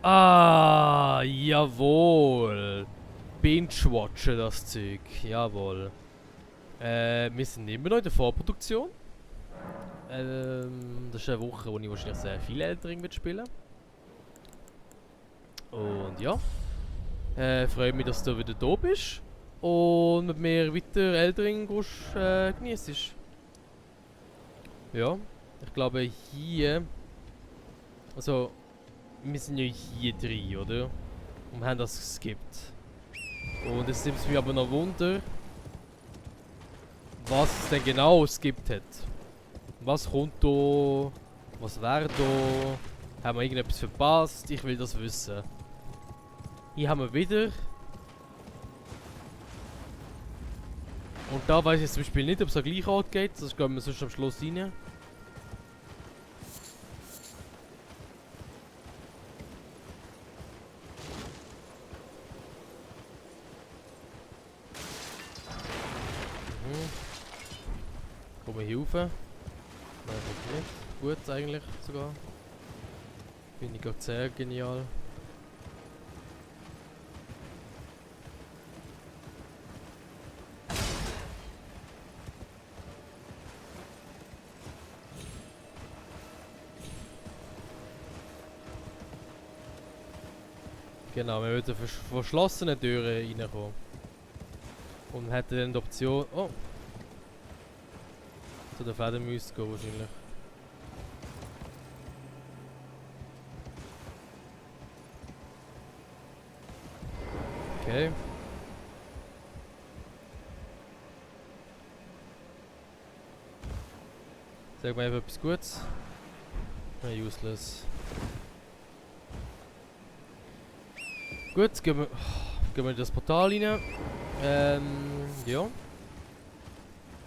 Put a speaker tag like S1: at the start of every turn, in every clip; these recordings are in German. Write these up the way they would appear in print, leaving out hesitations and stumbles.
S1: Ah, jawohl. Binge-watchen das Zeug. Jawohl. Wir sind immer noch in der Vorproduktion. Das ist eine Woche, wo ich wahrscheinlich sehr viel Elden Ring spielen. Und ja, freue mich, dass du wieder da bist. Und mit mir weiter Elden Ring genießt. Ja, ich glaube hier... Also, wir sind ja hier drin, oder? Und wir haben das geskippt. Und es nimmt mich aber noch Wunder, was es denn genau skippt hat. Was kommt da? Was wäre da? Haben wir irgendetwas verpasst? Ich will das wissen. Hier haben wir wieder. Und da weiß ich jetzt zum Beispiel nicht, ob es an gleich Ort geht. Das gehen wir sonst am Schluss rein. Kommen wir hier rauf? Nein, kommt nicht. Gut eigentlich sogar. Finde ich gerade sehr genial. Genau, wir würden verschlossene Türen reinkommen. Und wir hätten dann die Option... Oh! Zu der Fledermaus gehen wahrscheinlich. Okay. Sag mal etwas Gutes. Useless. Gut, gehen wir in das Portal rein. Ja.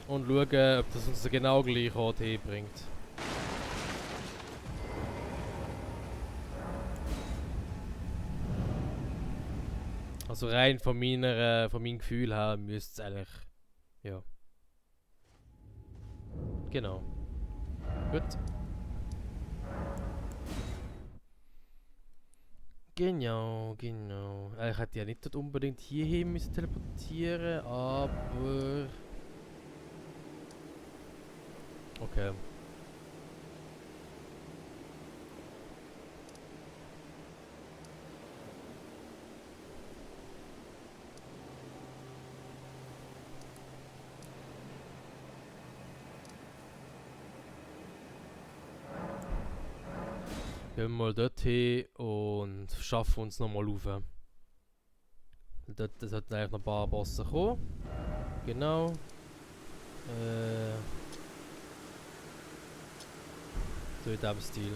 S1: Und schauen, ob das uns den genau gleichen Ort hinbringt. Also rein von meinem Gefühl her müsste es eigentlich... Ja. Genau. Gut. Genau, genau. Ich hätte ja nicht dort unbedingt hierhin müssen teleportieren, aber... Okay. Gehen wir mal dort hin und schaffen uns nochmal rauf. Dort sollten eigentlich noch ein paar Bosse kommen. Genau. So in diesem Stil.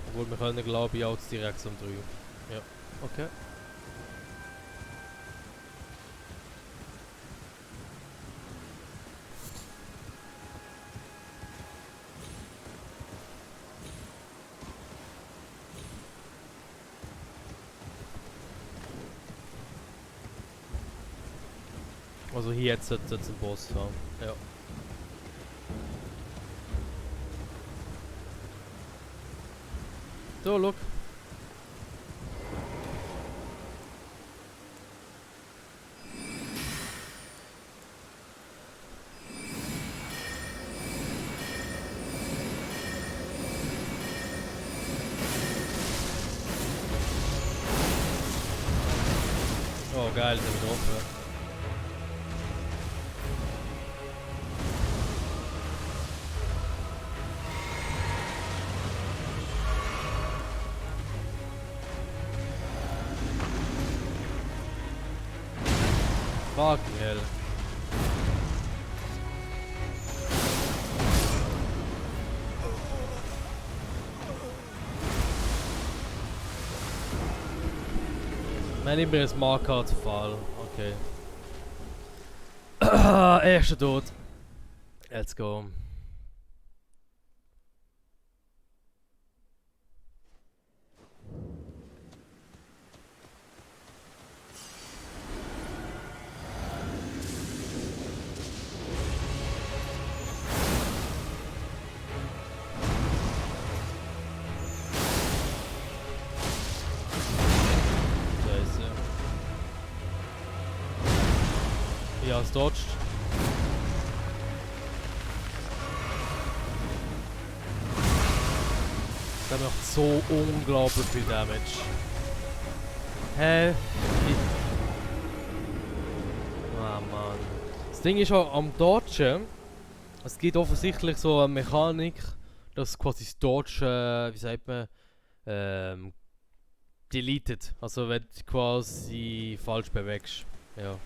S1: Obwohl wir können, glaube ich, auch direkt um 3. Ja, okay. Also hier jetzt sollte es ein Boss haben. Ja. So, look. Oh geil, der wird offen. Fucking hell. Mein immer ein Markart-Fall. Okay. Erster Tod. Let's go. Ja, es dodged. Der macht so unglaublich viel Damage. Hä? Ah, Mann. Das Ding ist auch am Dodgen. Es gibt offensichtlich so eine Mechanik, dass quasi das Dodge, wie sagt man, deleted. Also wenn du quasi falsch bewegst. Ja.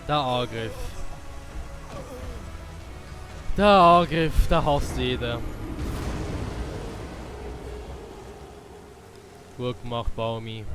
S1: Der Angriff. Der Angriff, der hasst jeder. Gut gemacht, Baumi.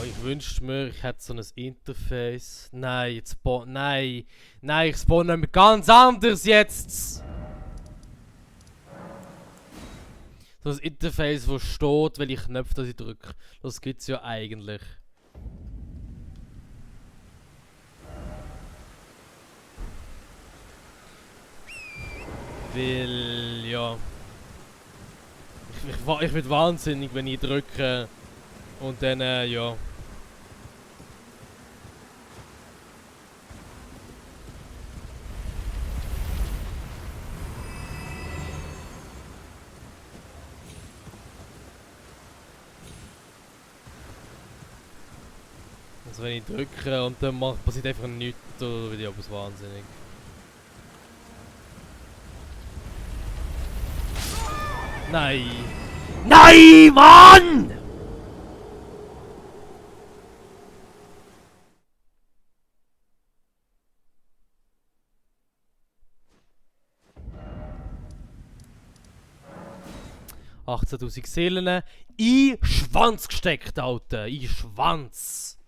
S1: Ich wünschte mir, ich hätte so ein Interface. Nein, jetzt nein, ich spawne mit ganz anders jetzt. So ein Interface, wo steht, welche Knöpfe ich drücke. Das gibt's ja eigentlich. Weil, ja. Ich werde wahnsinnig, wenn ich drücke. Und dann, ja. Also wenn ich drücke und dann passiert einfach nichts, oder werde ich aber wahnsinnig. Nein! Nein, Mann! $18.000 Seelen in Schwanz gesteckt, Alter! In Schwanz!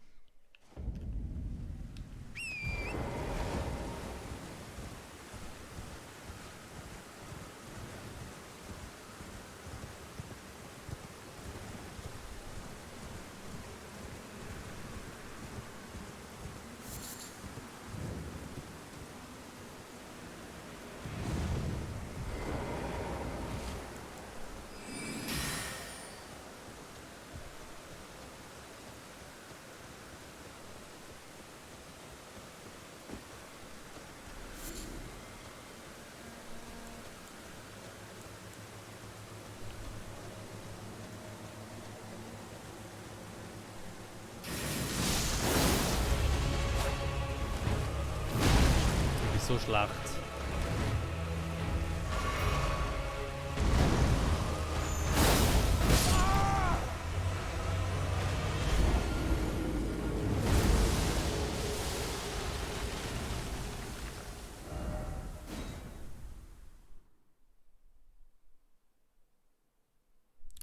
S1: So schlecht.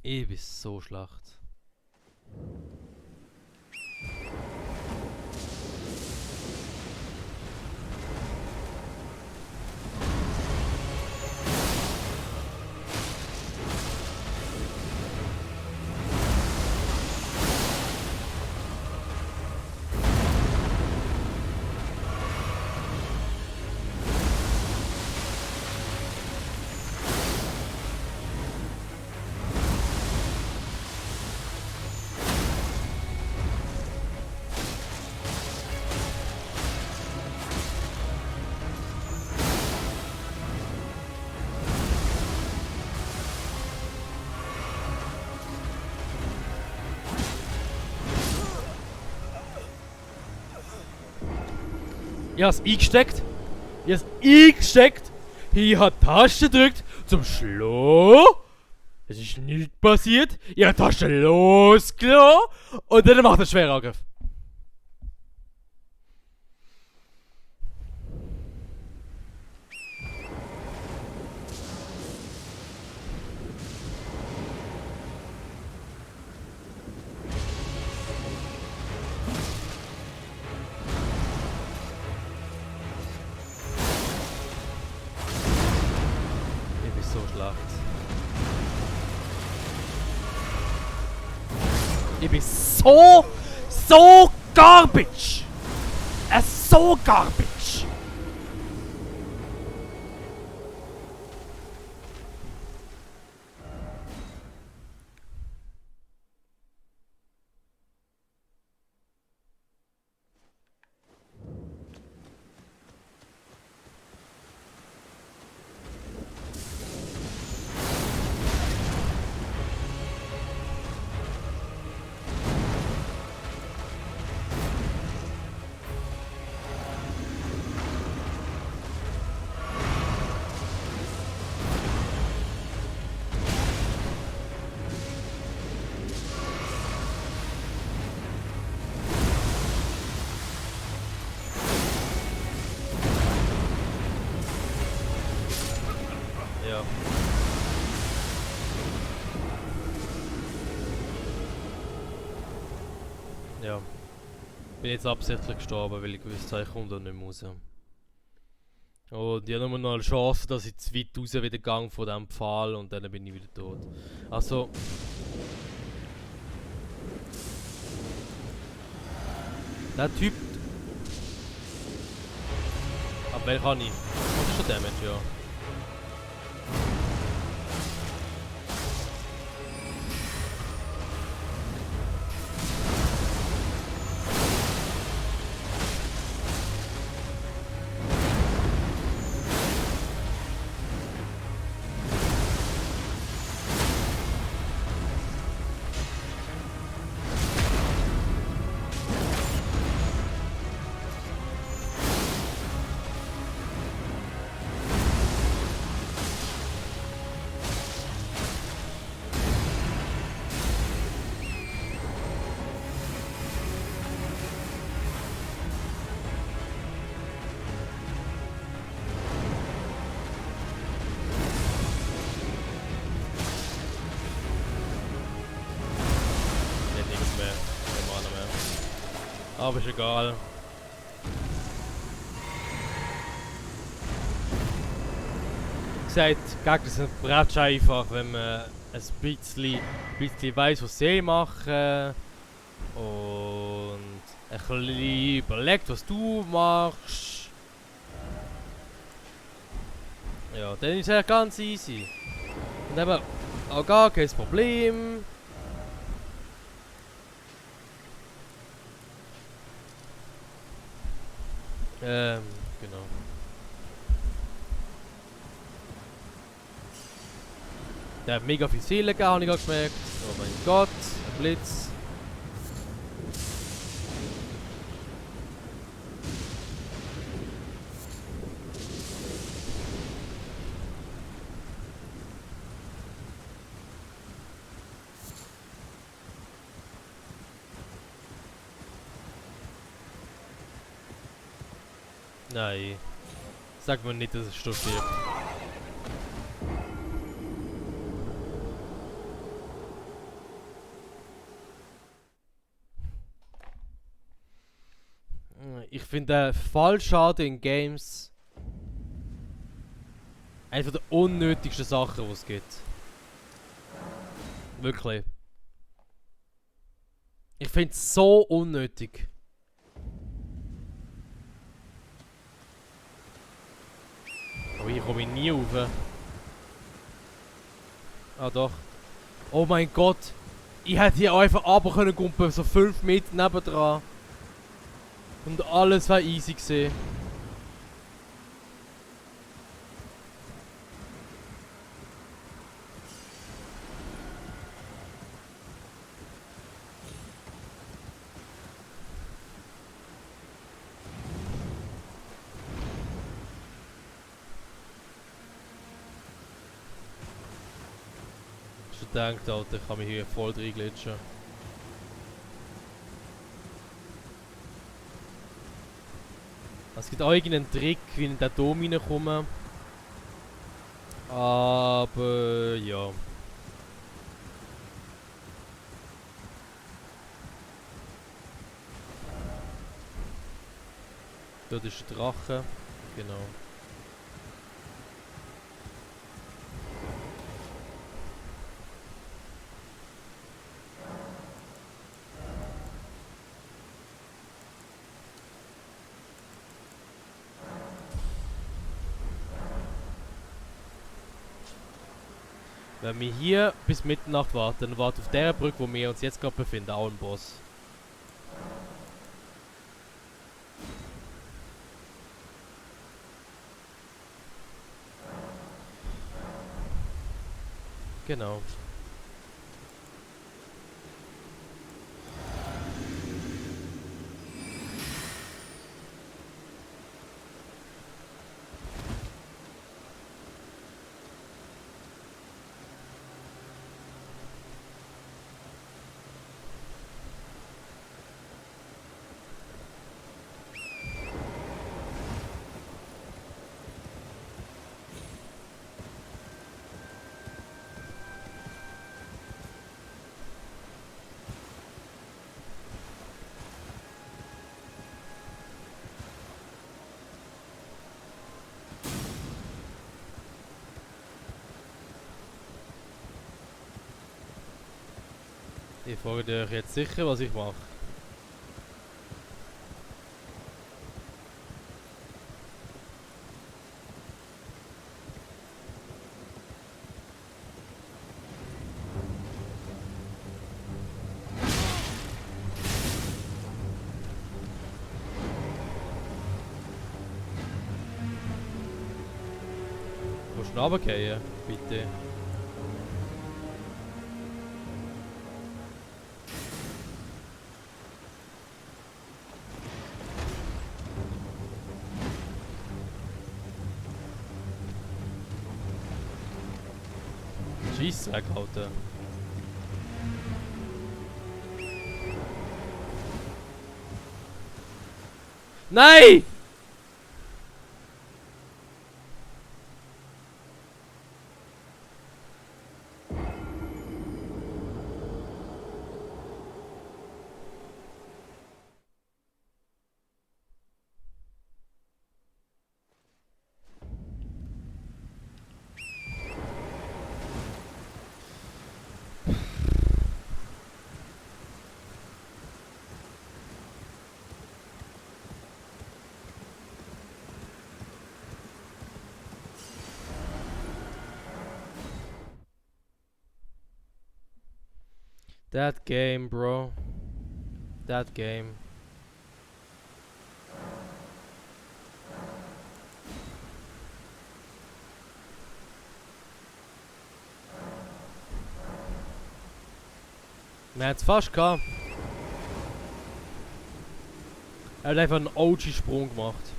S1: Ich bin so schlecht. Ich hab's eingesteckt. Ich hab's eingesteckt. Ich hab die Taste gedrückt zum Schlo. Es ist nichts passiert. Ich hab die Taste losgelassen. Und dann macht er einen schweren Angriff. Ich bin so schlecht. Ich bin so garbage. Es so garbage. Ja. Ja. Bin jetzt absichtlich gestorben, weil ich gewusst habe, ich komme da nicht mehr raus. Und ich habe nur noch eine Chance, dass ich zu weit raus wieder gehe von diesem Pfahl und dann bin ich wieder tot. Also... Der Typ... Aber wer kann ich? Das ist schon Damage, ja. Aber ist egal. Wie gesagt, Gegner sind bretsch einfach, wenn man ein bisschen weiss, was sie machen. Und ein bisschen überlegt, was du machst. Ja, dann ist es ganz easy. Und eben auch gar kein Problem. Genau. Der hat mega viel Seelen gegeben, habe ich gerade gemerkt. Oh mein Gott, ein Blitz. Nein. Sag mir nicht, dass es schon stirbt. Ich finde Fallschaden in Games eine der unnötigsten Sachen, die es gibt. Wirklich. Ich finde es so unnötig. Aber hier komme ich nie rauf. Ah doch. Oh mein Gott. Ich hätte hier einfach runter können gumpen, so 5 Meter nebendran. Und alles war easy gesehen. schon gedacht, Alter, ich kann mich hier voll reinglitschen. Es gibt auch irgendeinen Trick, wie ich in den Dom reinkomme. Aber ja. Dort ist ein Drache. Genau. Wenn wir hier bis Mitternacht warten, dann wartet auf der Brücke, wo wir uns jetzt gerade befinden, auch ein Boss. Genau. Ich frage euch jetzt sicher, was ich mache. Willst du runtergehen? Bitte. Scheissdreck, Alter. Nein! That game, bro. That game. Wir haben es fast gehabt. Er hat einfach einen OG-Sprung gemacht.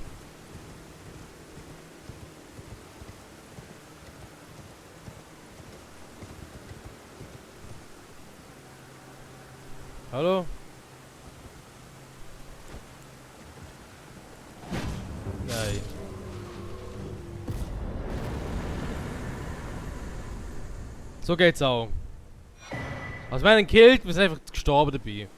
S1: Hallo? Nein. So geht's auch. Also wir haben ihn gekillt, wir sind einfach gestorben dabei.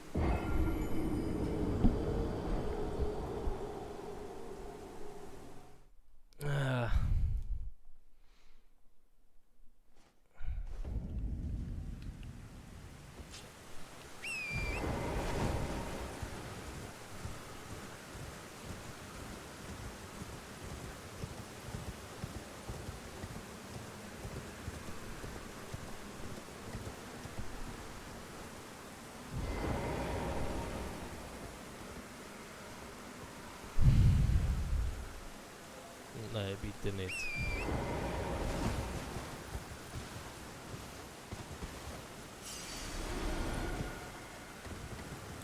S1: Ah. Nein, bitte nicht.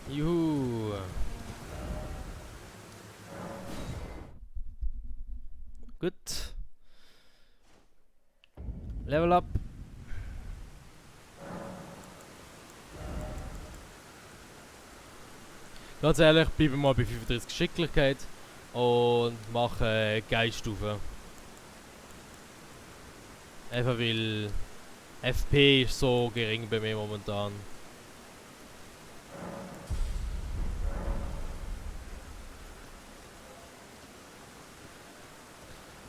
S1: Juhu. Gut. Level up. Ganz ehrlich, bleiben wir mal bei 35 Geschicklichkeit und machen Geiststufe. Einfach weil FP ist so gering bei mir momentan.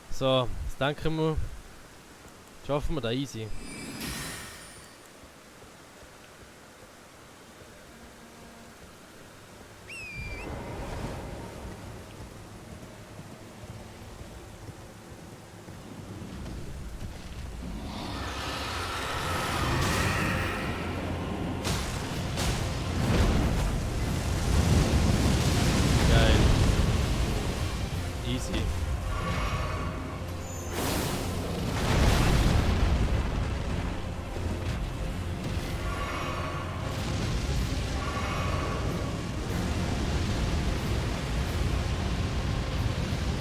S1: So, jetzt denken wir, schaffen wir da easy. Geil. Easy.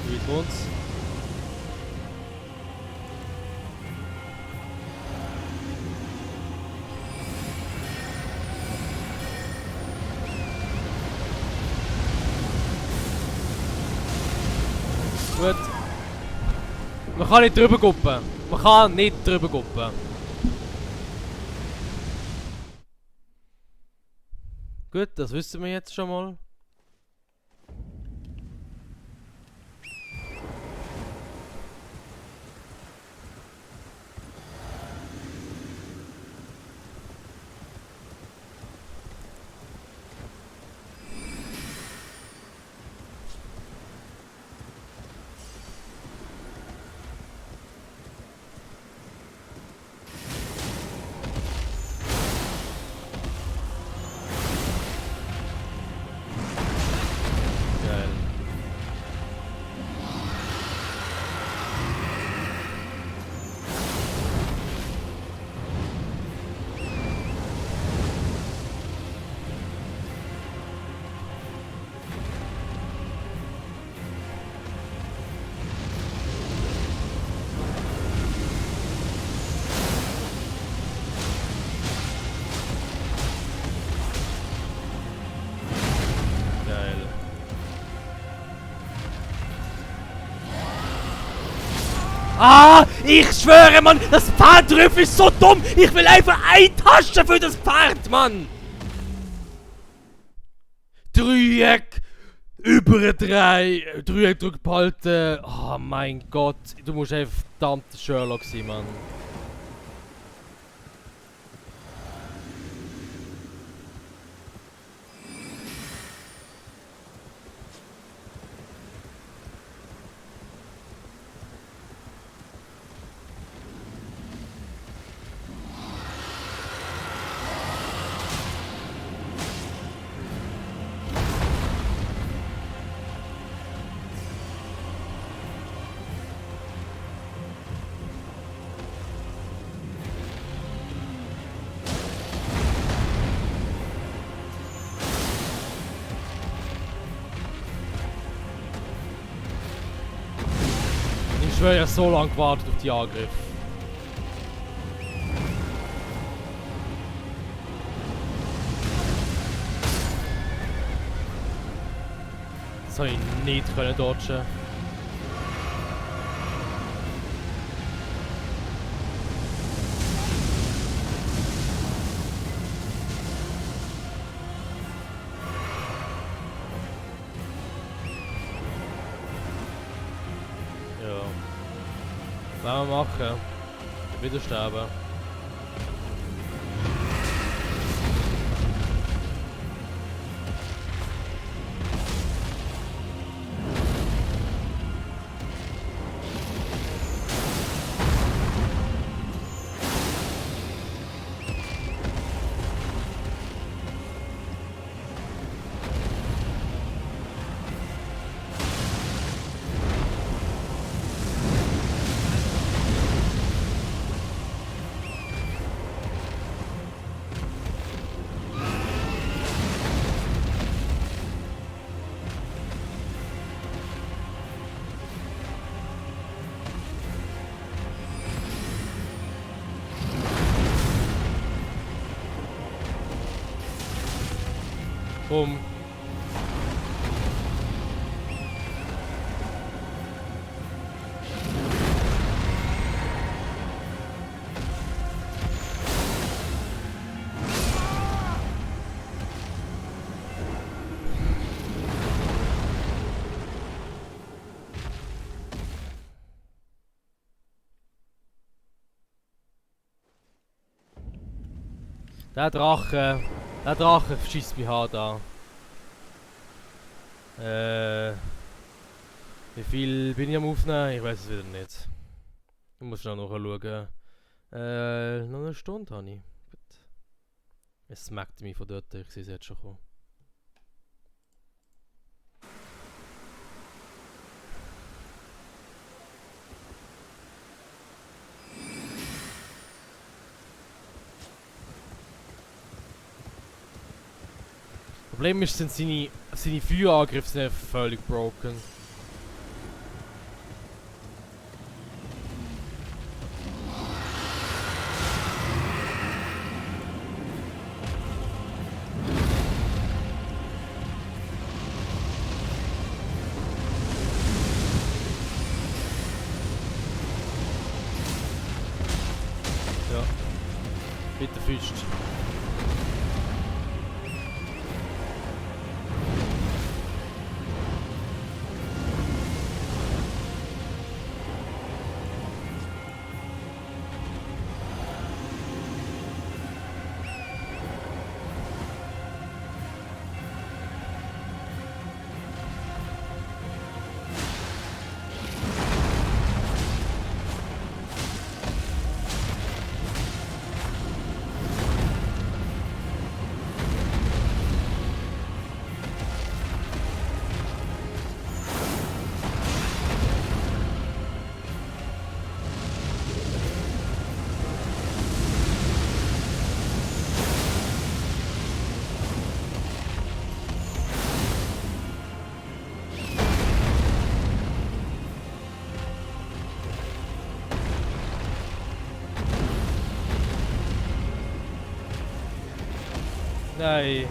S1: Mit uns. Gut. Man kann nicht drüber guppen. Man kann nicht drüber guppen. Gut, das wissen wir jetzt schon mal. Geil. Geil. Ah! Ich schwöre, Mann! Das Pferdrüff ist so dumm! Ich will einfach eine Tasche für das Pferd, Mann! Dreieck! Über 3! Dreieck drück behalten! Oh mein Gott! Du musst einfach verdammter Sherlock sein, Mann. Ich schwöre, ich habe so lange gewartet auf die Angriffe. Das soll ich nicht können dodgen. Ja. Was wir machen? Wieder sterben. Boom. Der Drache. Der Drache schießt mich hart an. Wie viel bin ich am Aufnehmen? Ich weiß es wieder nicht. Ich muss schnell nachschauen. Noch eine Stunde habe ich. Gut. Es smackt mich von dort, ich sehe es jetzt schon kommen. Problem ist, sind seine Feuerangriffe sind völlig broken. Ja. Bitte Füßt. Nein.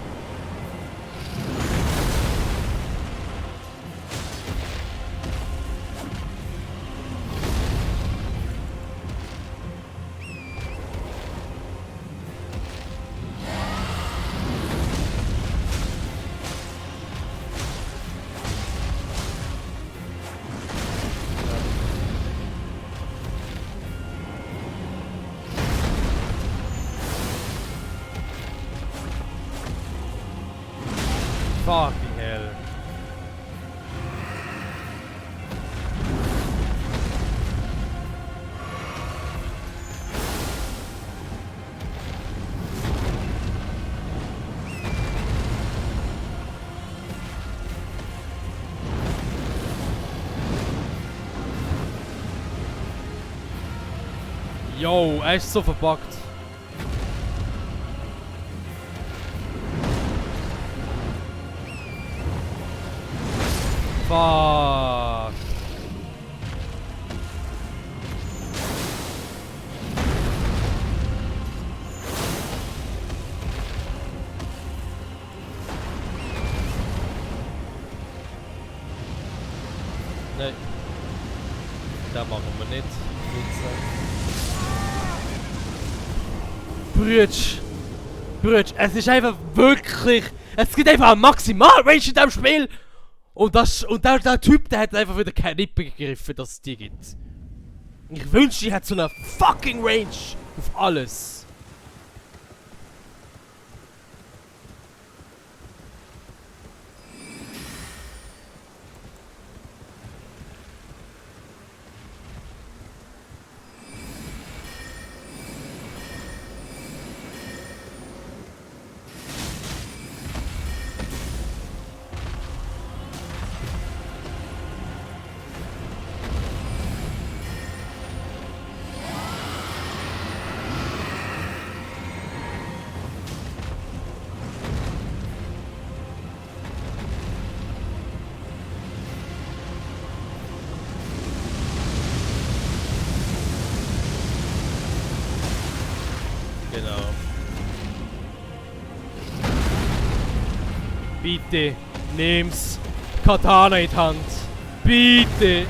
S1: Fucking hell. Yo, er ist so verbuggt. Fuck. Nein. Das machen wir nicht. Brütsch, es ist einfach wirklich... Es gibt einfach einen Maximal-Range in diesem Spiel! Und der Typ, der hat einfach wieder keine Rippe gegriffen, dass es die gibt. Ich wünschte, ich hätte so eine fucking Range auf alles. Genau. Bitte, nimm's Katana in die Hand. Bitte.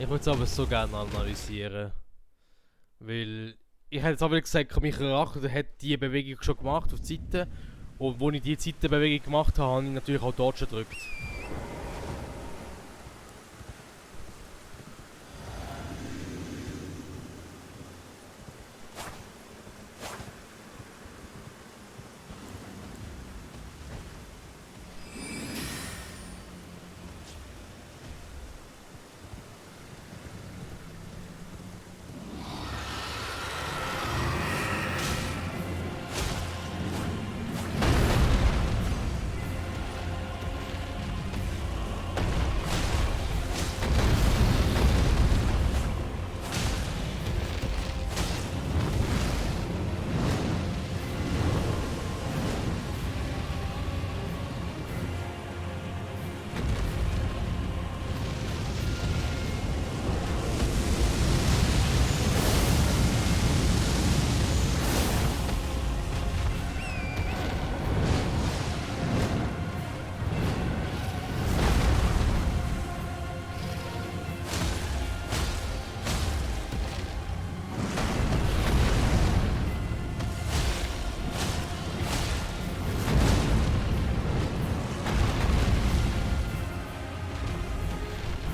S1: Ich würde es aber so gerne analysieren. Weil ich hätte jetzt aber gesagt, mein Charakter hat die Bewegung schon gemacht auf die Seite. Und wo ich die Seitenbewegung gemacht habe, habe ich natürlich auch Dodge gedrückt.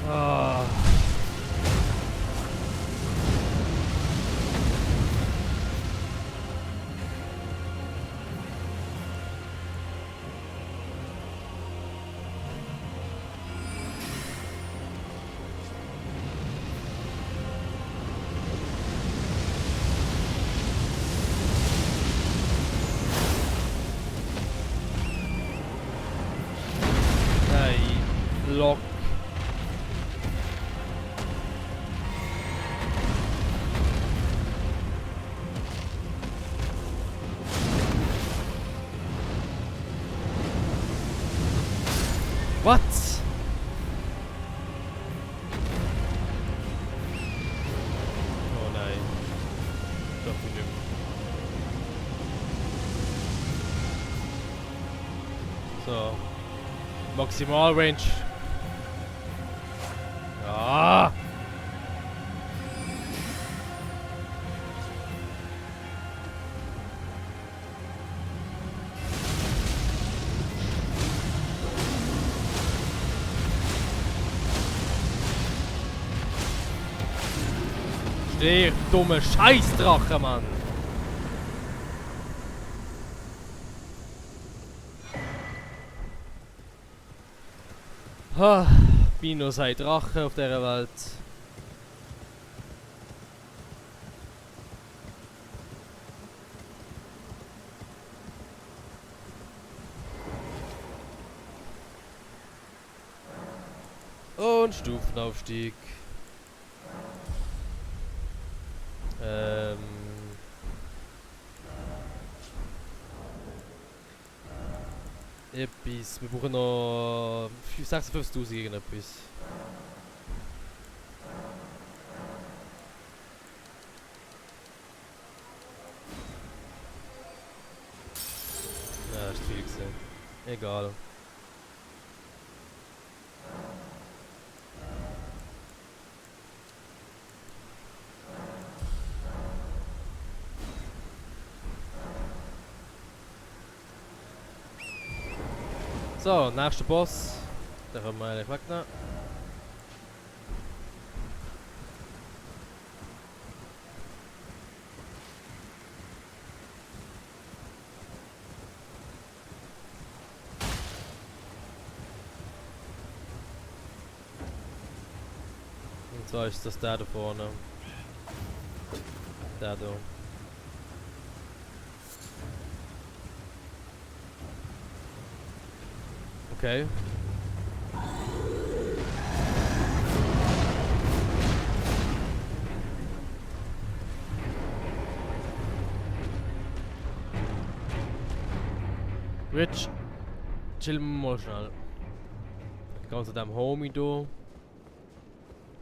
S1: Ah. Nein, Lock. What? Oh nein. Doch nicht mehr. So. Maximal Range. Ah! Steh, dumme Scheißdrache, Mann! Ha, minus ein Drache auf dieser Welt. Und Stufenaufstieg. Etwas. Wir brauchen noch 56.000 irgendetwas. Ja, das ist viel gesehen. Egal. So, nächster Boss. Den können wir eigentlich wegnehmen. Und zwar ist das der da vorne. Der da. Okay. Rich, chillen wir mal schnell. Ich gehe zu dem Homie hier.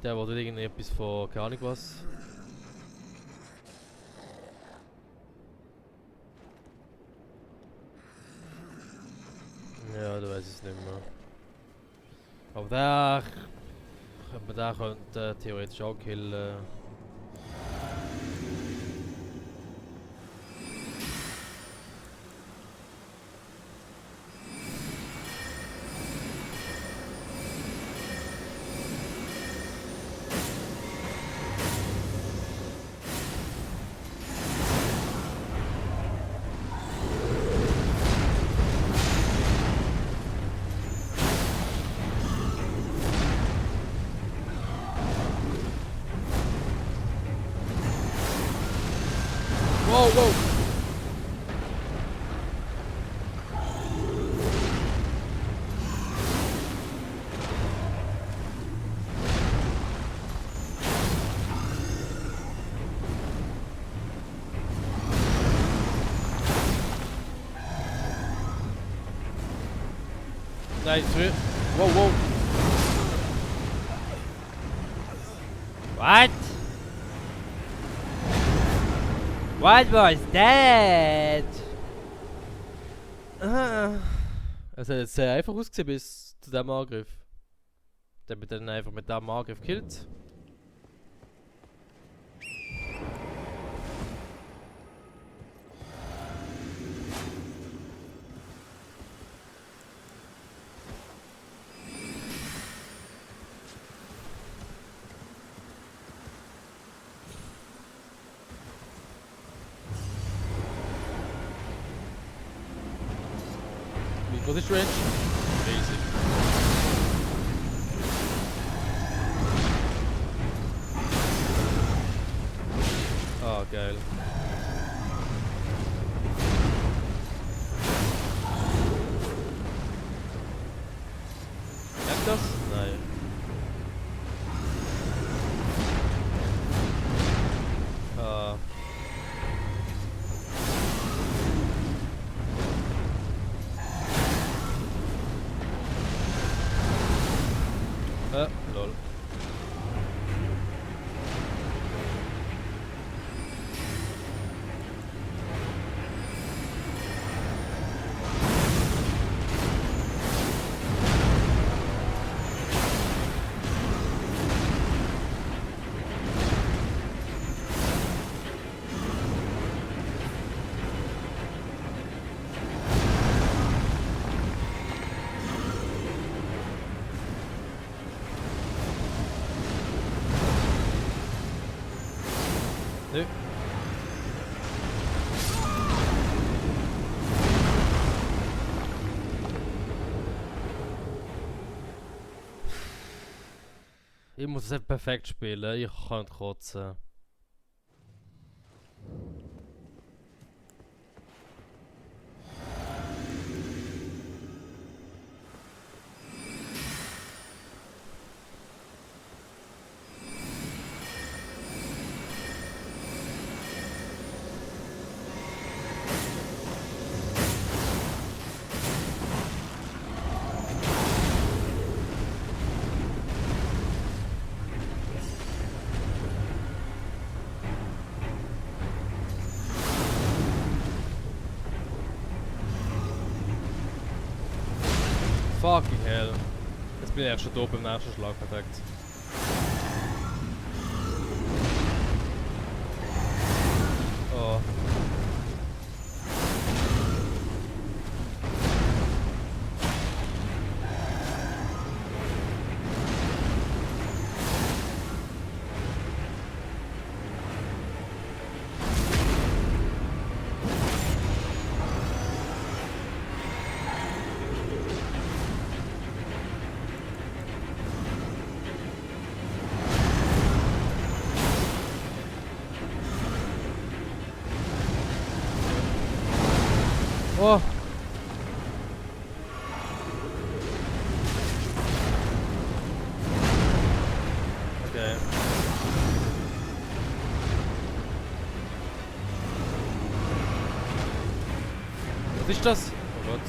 S1: Der wollte irgendwie etwas von keine Ahnung was. Ja, du weißt es nicht mehr. Aber der Wenn man den könnte theoretisch auch killen. Wow, wow! Nein, zurück! Wow, wow!
S2: What? What was that?
S1: Es hat jetzt sehr einfach ausgesehen bis zu diesem Angriff. Der wird dann einfach mit diesem Angriff killt. Wie groß ist die Range? Riesig. Ah, geil. Merkt das? Nein. Ah. Lol. Nö. Ich muss es einfach perfekt spielen, ich kann kotzen. Fucking hell. Jetzt bin ich erst schon da beim nächsten Schlag, perfekt. Oh. Oh! Okay. Was ist das? Oh Gott.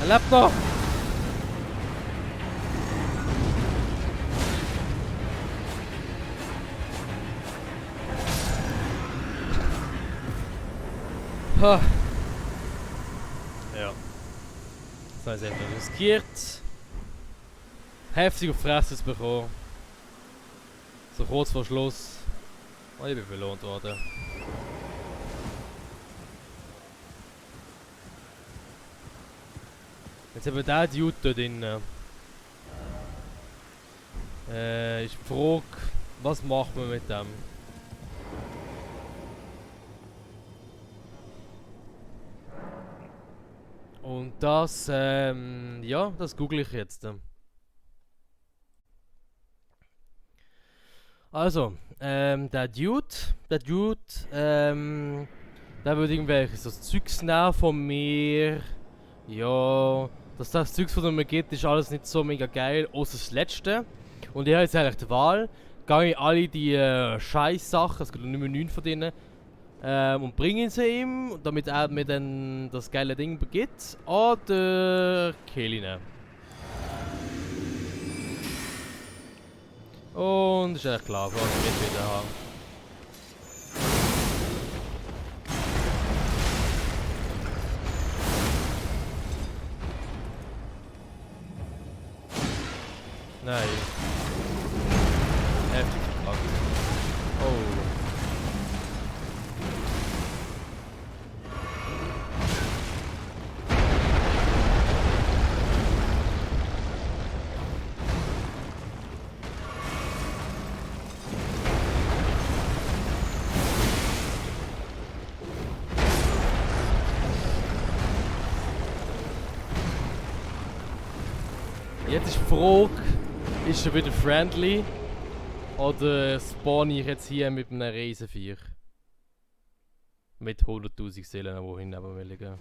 S1: Er lebt noch! Ha. Ja. Das heißt, er hat riskiert. heftig auf die Fresse bekommen. So kurz vor Schluss. Und ich bin belohnt worden. Jetzt haben wir den Dude da drinnen. Ist die Frage, was macht man mit dem? Und das, ja, das google ich jetzt. Also, der Dude, der würde irgendwelche so Zeugs nehmen von mir. Ja, dass das Zeugs von mir gibt, ist alles nicht so mega geil, außer das Letzte. Und ich habe jetzt eigentlich die Wahl, gehe ich alle die Scheiß-Sachen, es gibt nicht mehr 9 von denen, und bringe sie ihm, damit er mir dann das geile Ding begibt, oder kill ihn. Und ist echt klar, was ich mit wieder habe. Nein. Heftig verkackt. Oh. Jetzt ist die Frage, ist er wieder friendly oder spawn ich jetzt hier mit einem Riesenviech? Mit 100.000 Seelen, wohin neben mir liegen.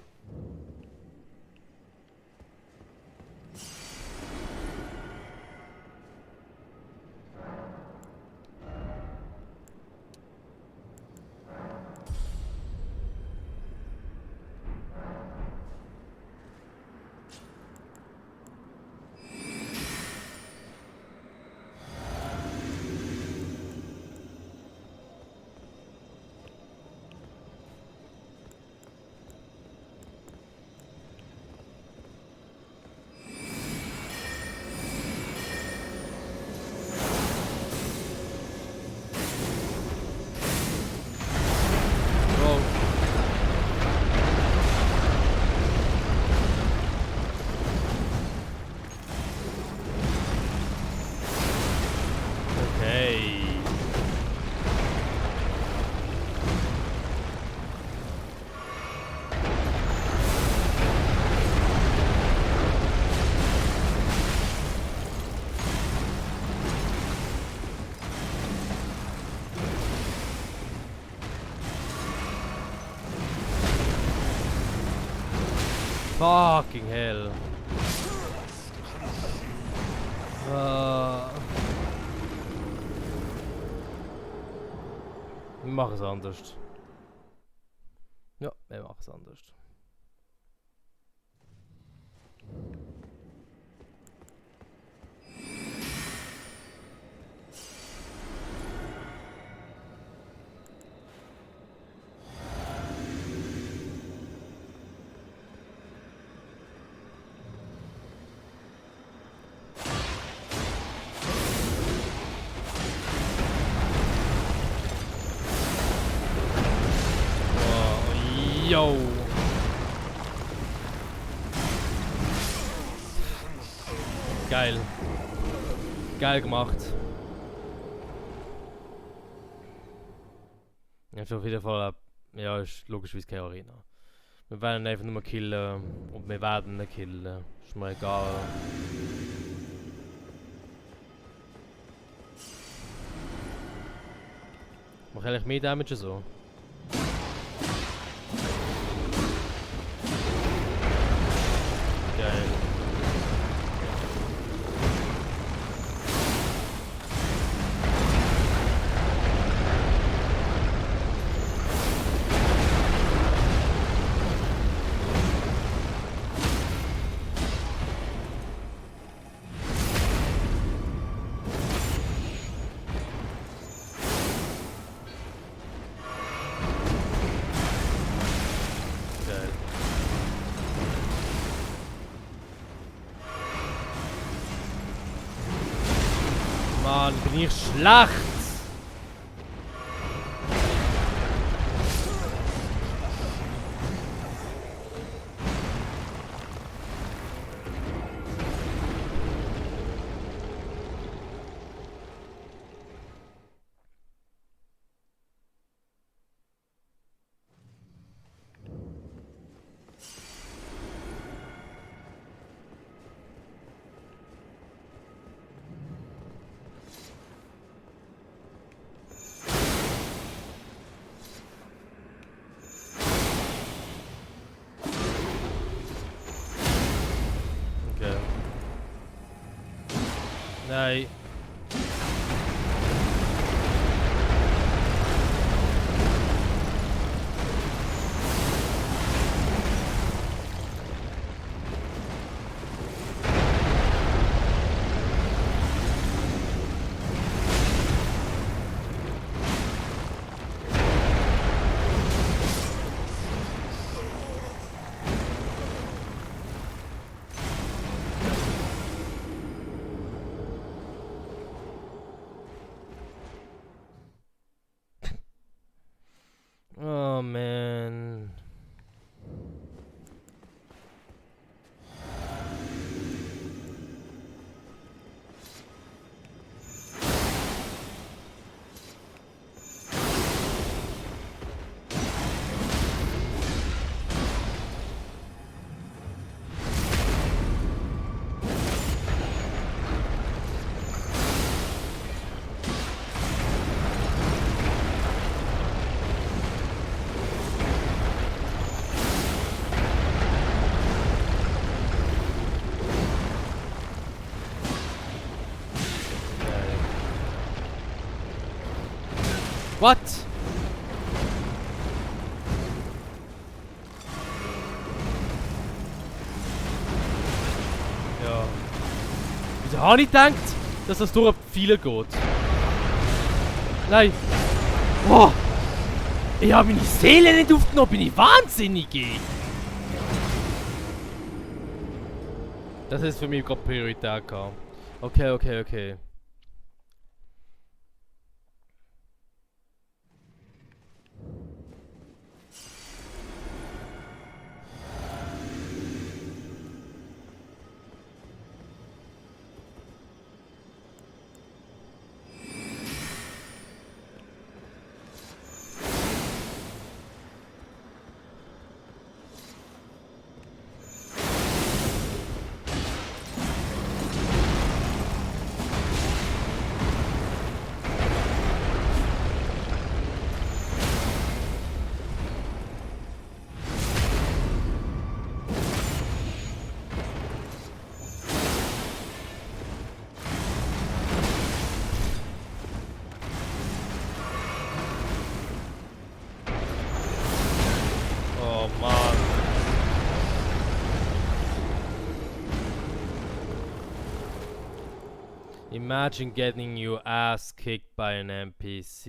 S1: Fucking hell. Wir machen es anders. Ja, wir machen es anders. Yo! Geil. Geil gemacht. Jetzt auf jeden Fall, ja, ist logischerweise keine Arena. Wir werden einfach nur killen und wir werden ihn killen. Ist mir egal. Mach eigentlich mehr Damage so. Geil. Bin ich schlecht? Okay. Nein. Oh man. What? Ja. Wieso habe ich gedacht, dass das durch viele geht? Nein. Oh. Ich habe meine Seele nicht aufgenommen, bin ich wahnsinnig. Das ist für mich gerade Priorität gehabt. Okay, okay, okay. Oh Mann. Imagine getting your ass kicked by an NPC.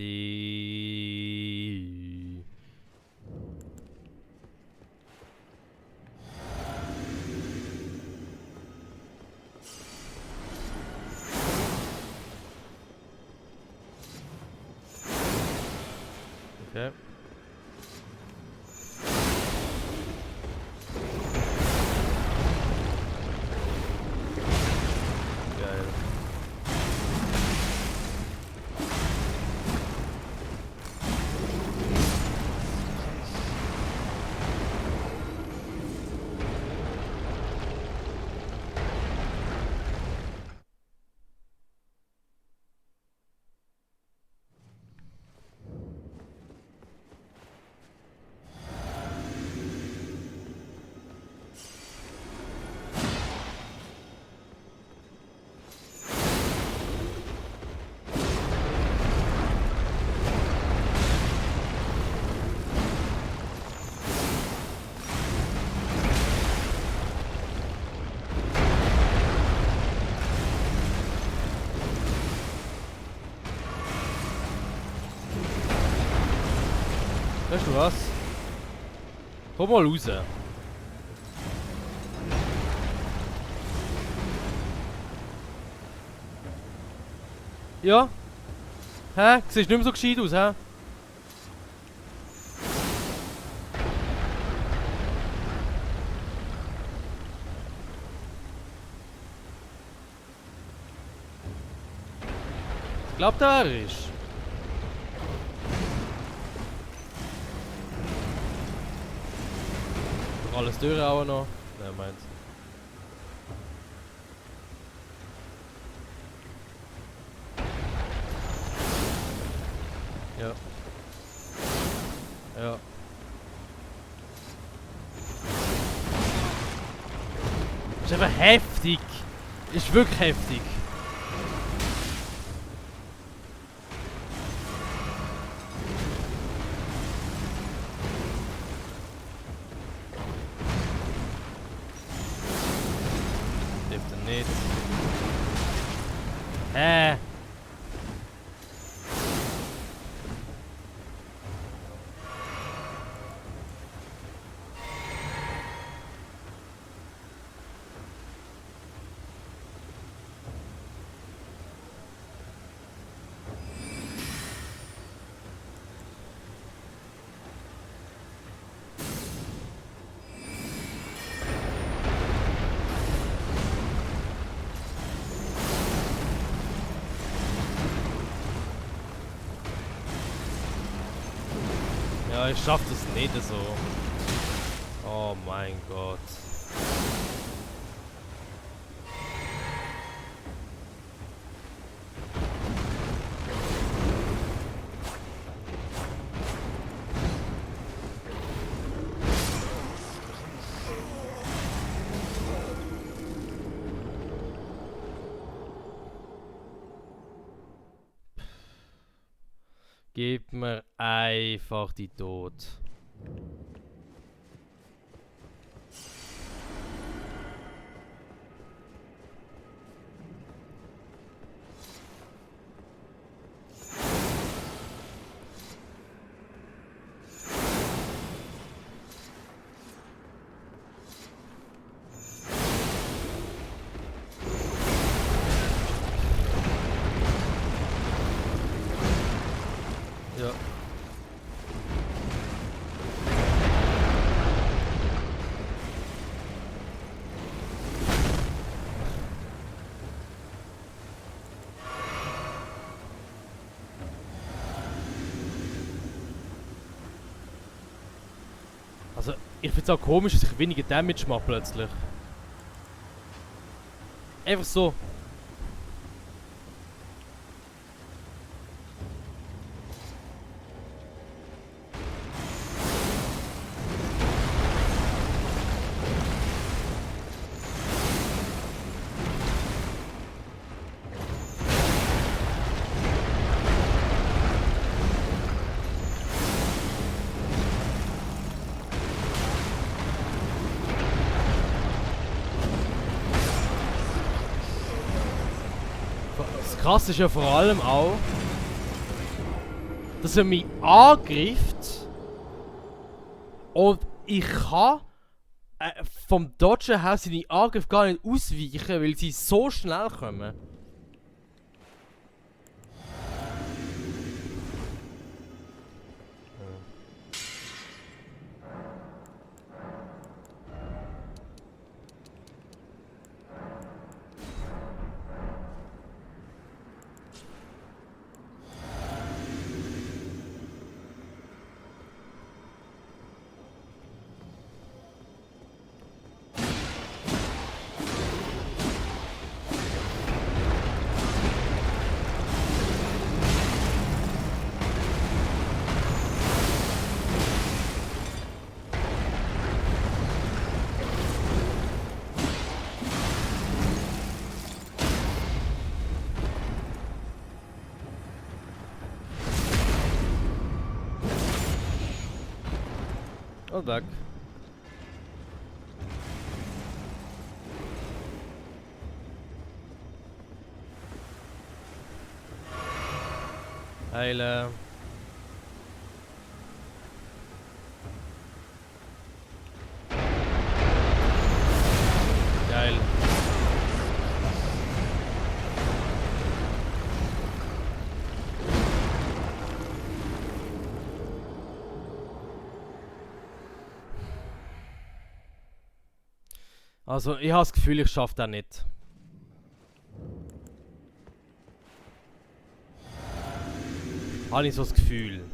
S1: Okay. Geil. Weißt du was? Komm mal raus. Ja? Hä? Siehst nicht mehr so gescheit aus, hä? Ich glaub, da ist. Doch alles durch auch noch. Nein, meins. Ja. Ja. Ist einfach heftig. Ist wirklich heftig. Trifft er nicht. Hä? Ja, ich schaff das nicht so. Oh mein Gott. Gib mir einfach die Tod. Ja. Also, ich find's auch komisch, dass ich weniger Damage mache plötzlich. Einfach so. Das Krasse ist ja vor allem auch, dass er mich angreift und ich kann vom Dodgen her seine Angriffe gar nicht ausweichen, weil sie so schnell kommen. Und weg. Heilen. Geil. Also, ich habe das Gefühl, ich schaffe das nicht. Habe ich so das Gefühl.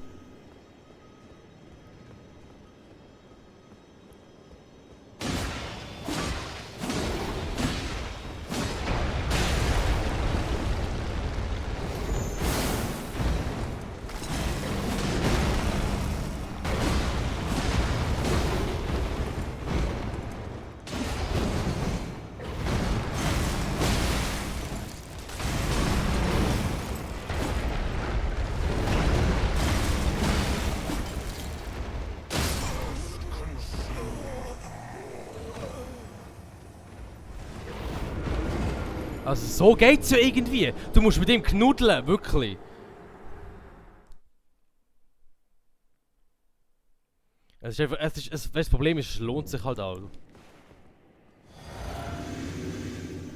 S1: Also so geht's ja irgendwie. Du musst mit ihm knuddeln, wirklich. Es ist einfach, das Problem ist, es lohnt sich halt auch.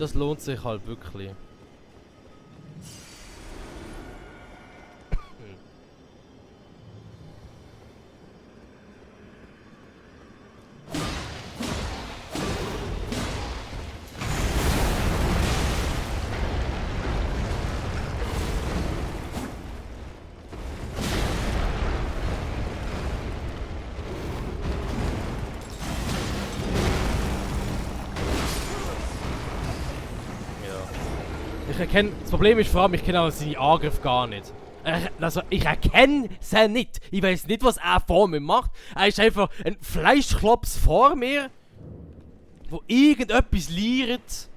S1: Das lohnt sich halt wirklich. Ich erkenne, das Problem ist vor allem, ich kenne auch seine Angriffe gar nicht. Also, ich erkenne sie nicht. Ich weiß nicht, was er vor mir macht. Er ist einfach ein Fleischklops vor mir, wo irgendetwas liert.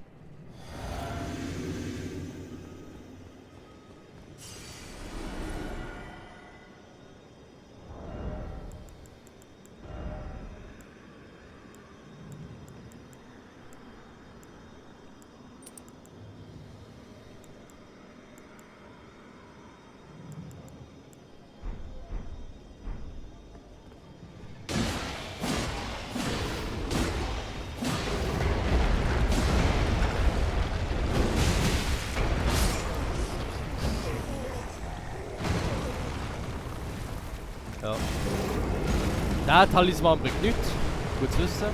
S1: Ja. Der Talisman bringt nichts. Gut zu wissen.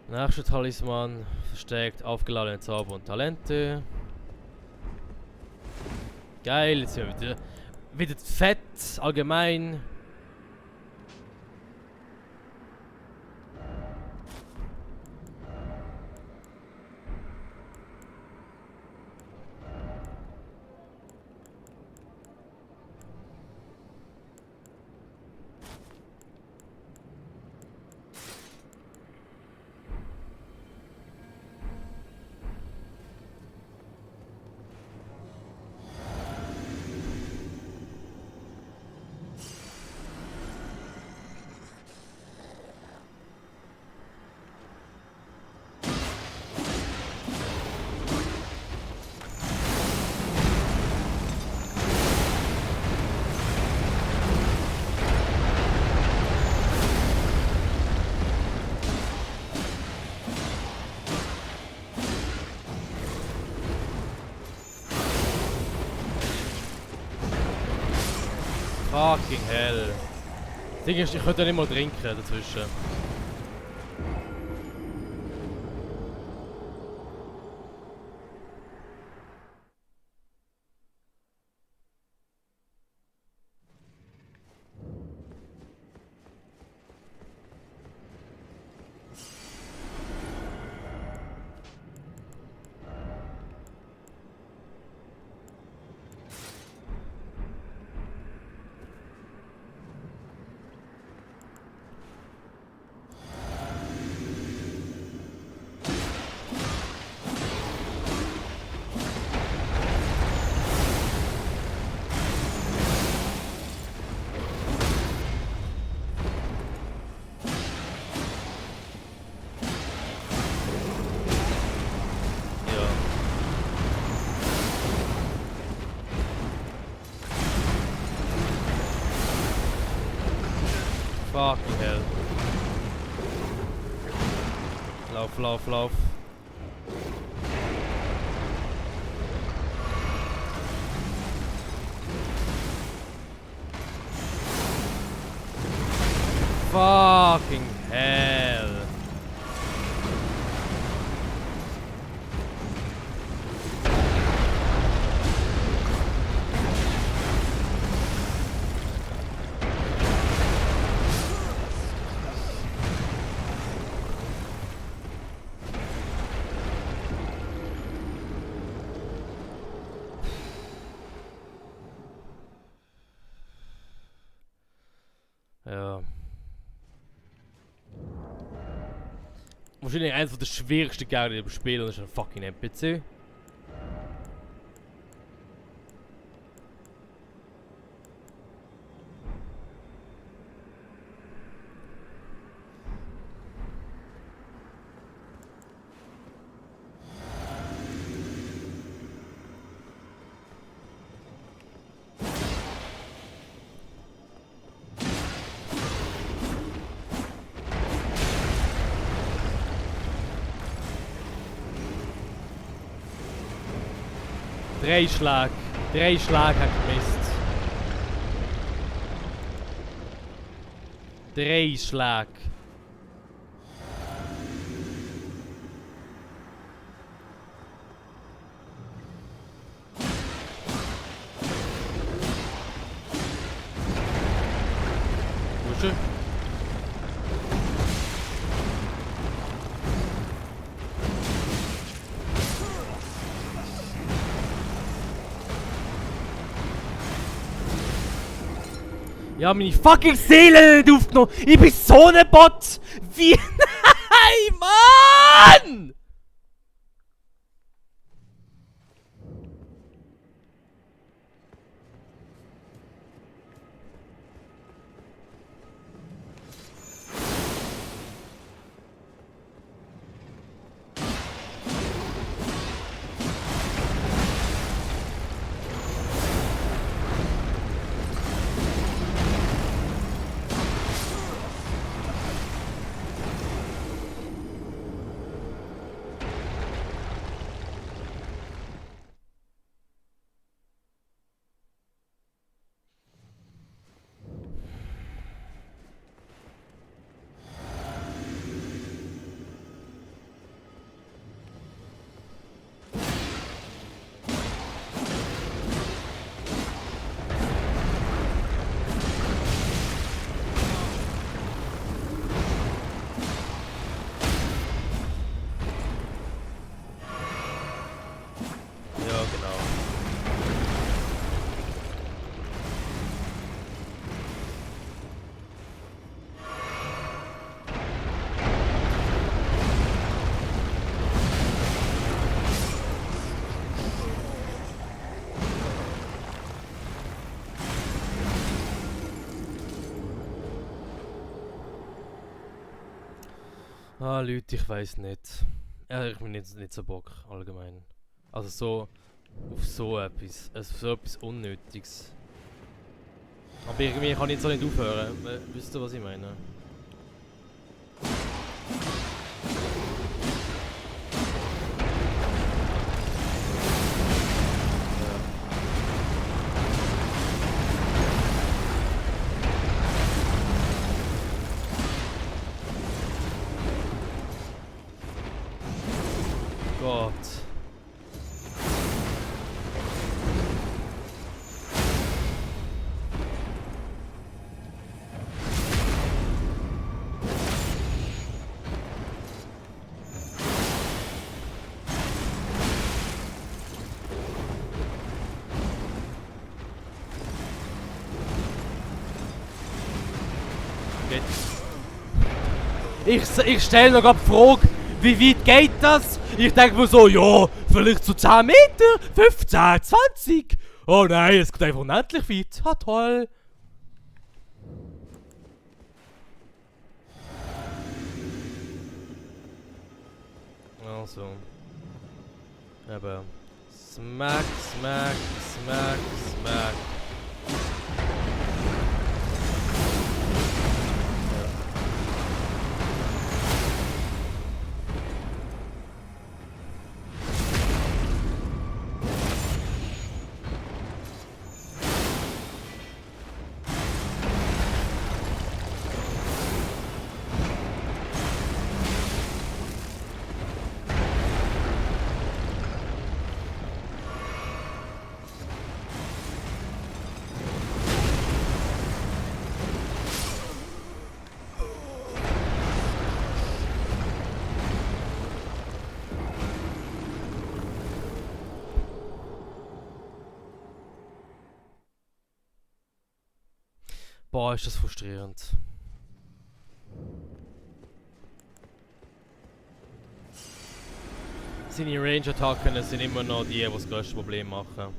S1: Nächster Talisman verstärkt aufgeladene Zauber und Talente. Geil, jetzt sind wir wieder fett, allgemein. Fucking hell. Das Ding ist, ich könnte ja nicht mal trinken dazwischen. Fucking hell. Lauf, lauf, lauf. Fucking hell. Ja. Wahrscheinlich eines der schwierigsten Gegner im Spiel und das ist ein fucking NPC. Drei Schläge hat gemisst. 3 Schläge. Wo ist er? Ja, meine fucking Seele nicht aufgenommen. Ich bin so ein Bot. Wie? Nein, Mann! Ja, genau. Ah, Leute, ich weiß nicht. Ja, ich bin nicht so Bock, allgemein. Also so, auf so etwas. Also so etwas Unnötiges. Aber irgendwie kann ich jetzt auch nicht aufhören. Wisst ihr, was ich meine? Gott. Ich stelle noch grad die Frage, wie weit geht das? Ich denke mir so, ja, vielleicht so 10 Meter, 15, 20. Oh nein, es geht einfach unendlich weit. Ah, toll. Also. Aber. Smack, smack, smack, smack. Boah, ist das frustrierend. Seine Range-Attacken sind immer noch die das größte Problem machen.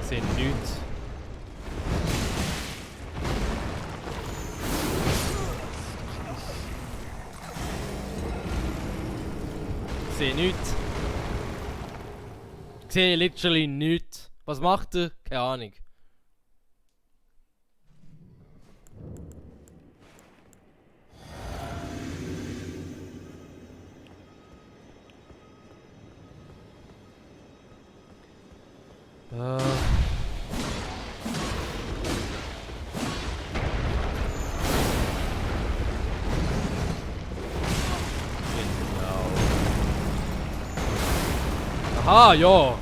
S1: Ich sehe nichts. Ich sehe nichts. Ich sehe literally nichts. Was macht er? Keine Ahnung. Genau. Aha, ja.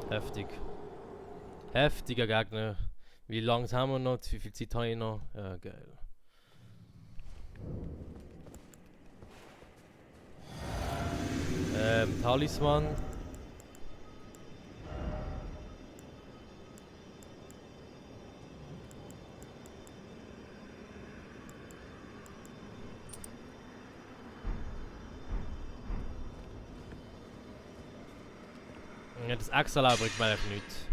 S1: Heftig. Heftiger Gegner. Wie lange haben wir noch? Wie viel Zeit habe ich noch? Ja, geil. Talisman. Ja, das Exala bringt mir eigentlich nichts.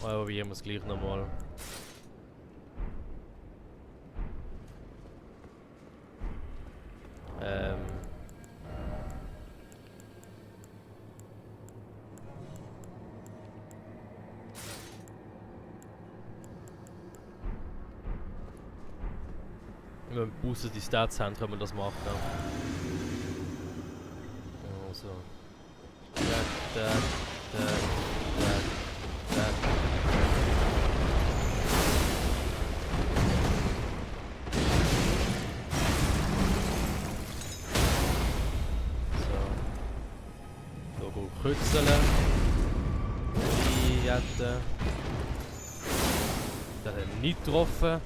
S1: Aber probieren wir es gleich nochmal. Wenn wir Booster die Stats haben, können wir das machen. So. Da. So. So, Krützeln. Die Jette. Das hat nicht getroffen.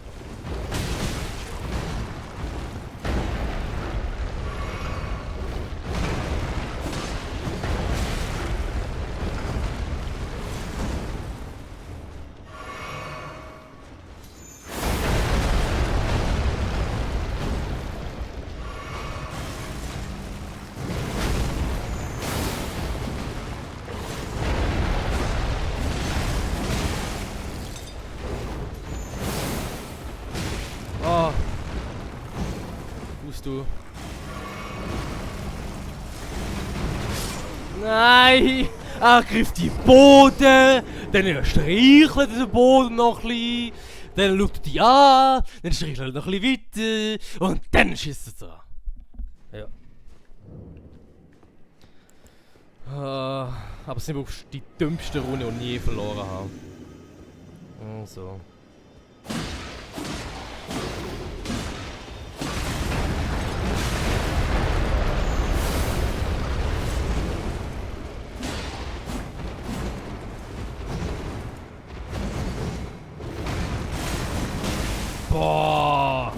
S1: Oh. Du. Nein! Er greift die Boden, dann streichelt er den Boden noch ein bisschen, dann schaut er die an, dann streichelt er noch ein bisschen weiter und dann schießt er dran. Ja. Aber es sind wirklich die dümmste Runde, die ich je verloren habe. So. Boah!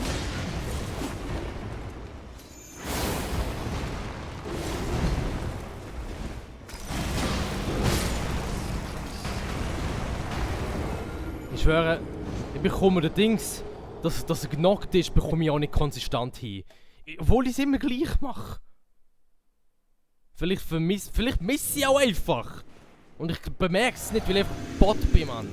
S1: Ich schwöre, ich bekomme den Dings, dass er genockt ist, bekomme ich auch nicht konsistent hin. Obwohl ich es immer gleich mache. Vielleicht misse ich auch einfach. Und ich bemerke es nicht, weil ich einfach Bot bin, Mann.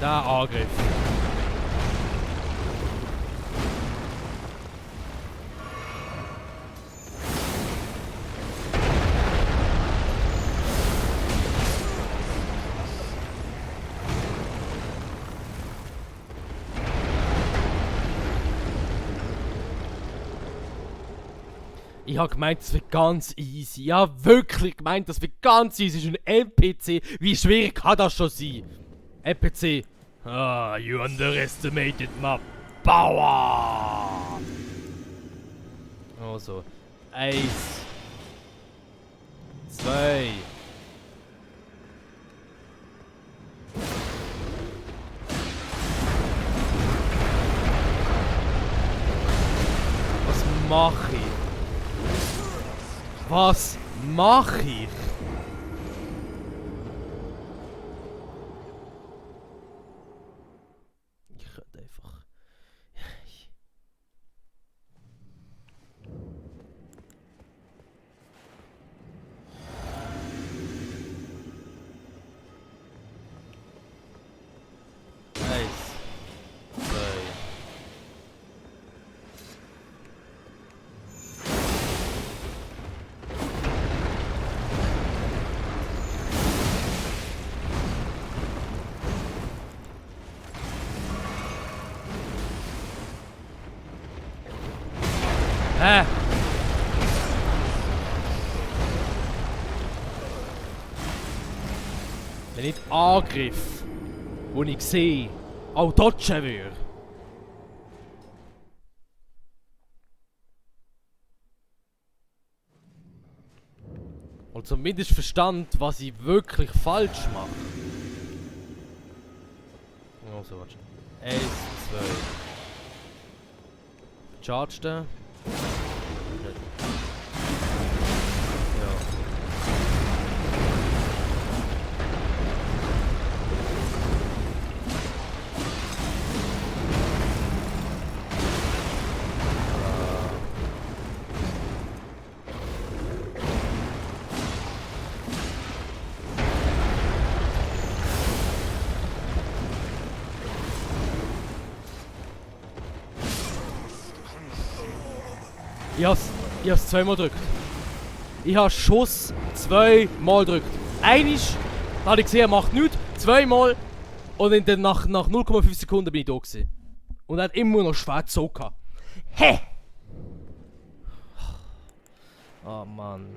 S1: Der Angriff. Ich habe gemeint, das wird ganz easy. Ich habe wirklich gemeint, das wird ganz easy. Das ist ein NPC. Wie schwierig kann das schon sein? NPC. Ah, you underestimated my power. Also. 1. 2. Was mache ich? Was mache ich? Ich könnte einfach... Eins. 2. Hä? Wenn ich Angriff, wo ich sehe, auch dodgen würde. Und zumindest verstand, was ich wirklich falsch mache. Also, warte. 1, 2. Charge den. Ja. Ich hab's zweimal gedrückt. Ich habe Schuss zweimal gedrückt. Einisch, da habe ich gesehen, er macht nichts. Zweimal. Und dann nach 0,5 Sekunden bin ich da gewesen. Und er hat immer noch schwer gezogen gehabt. Hä? Oh Mann.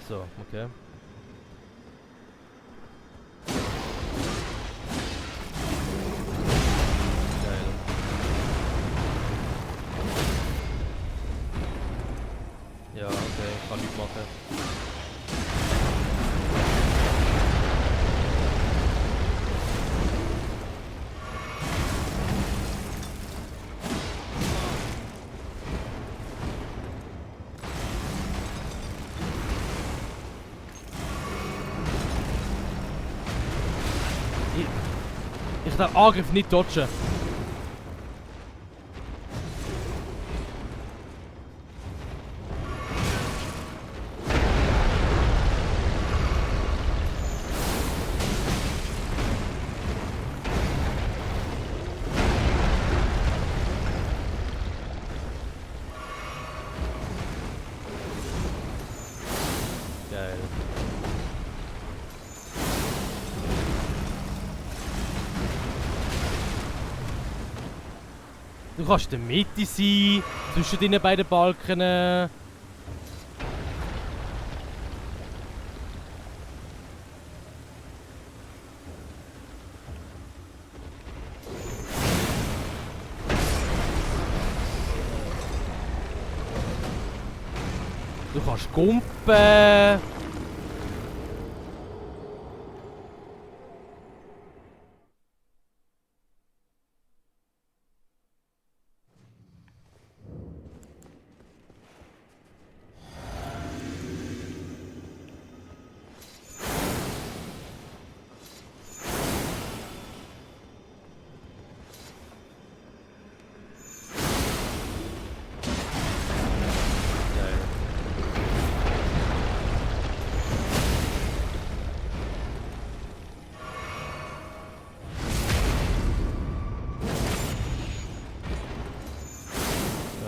S1: So, okay. Ja, okay, kann ich machen. Ich darf Angriff nicht dodgen. Geil. Du kannst in der Mitte sein, zwischen den beiden Balken. Du kannst gumpen.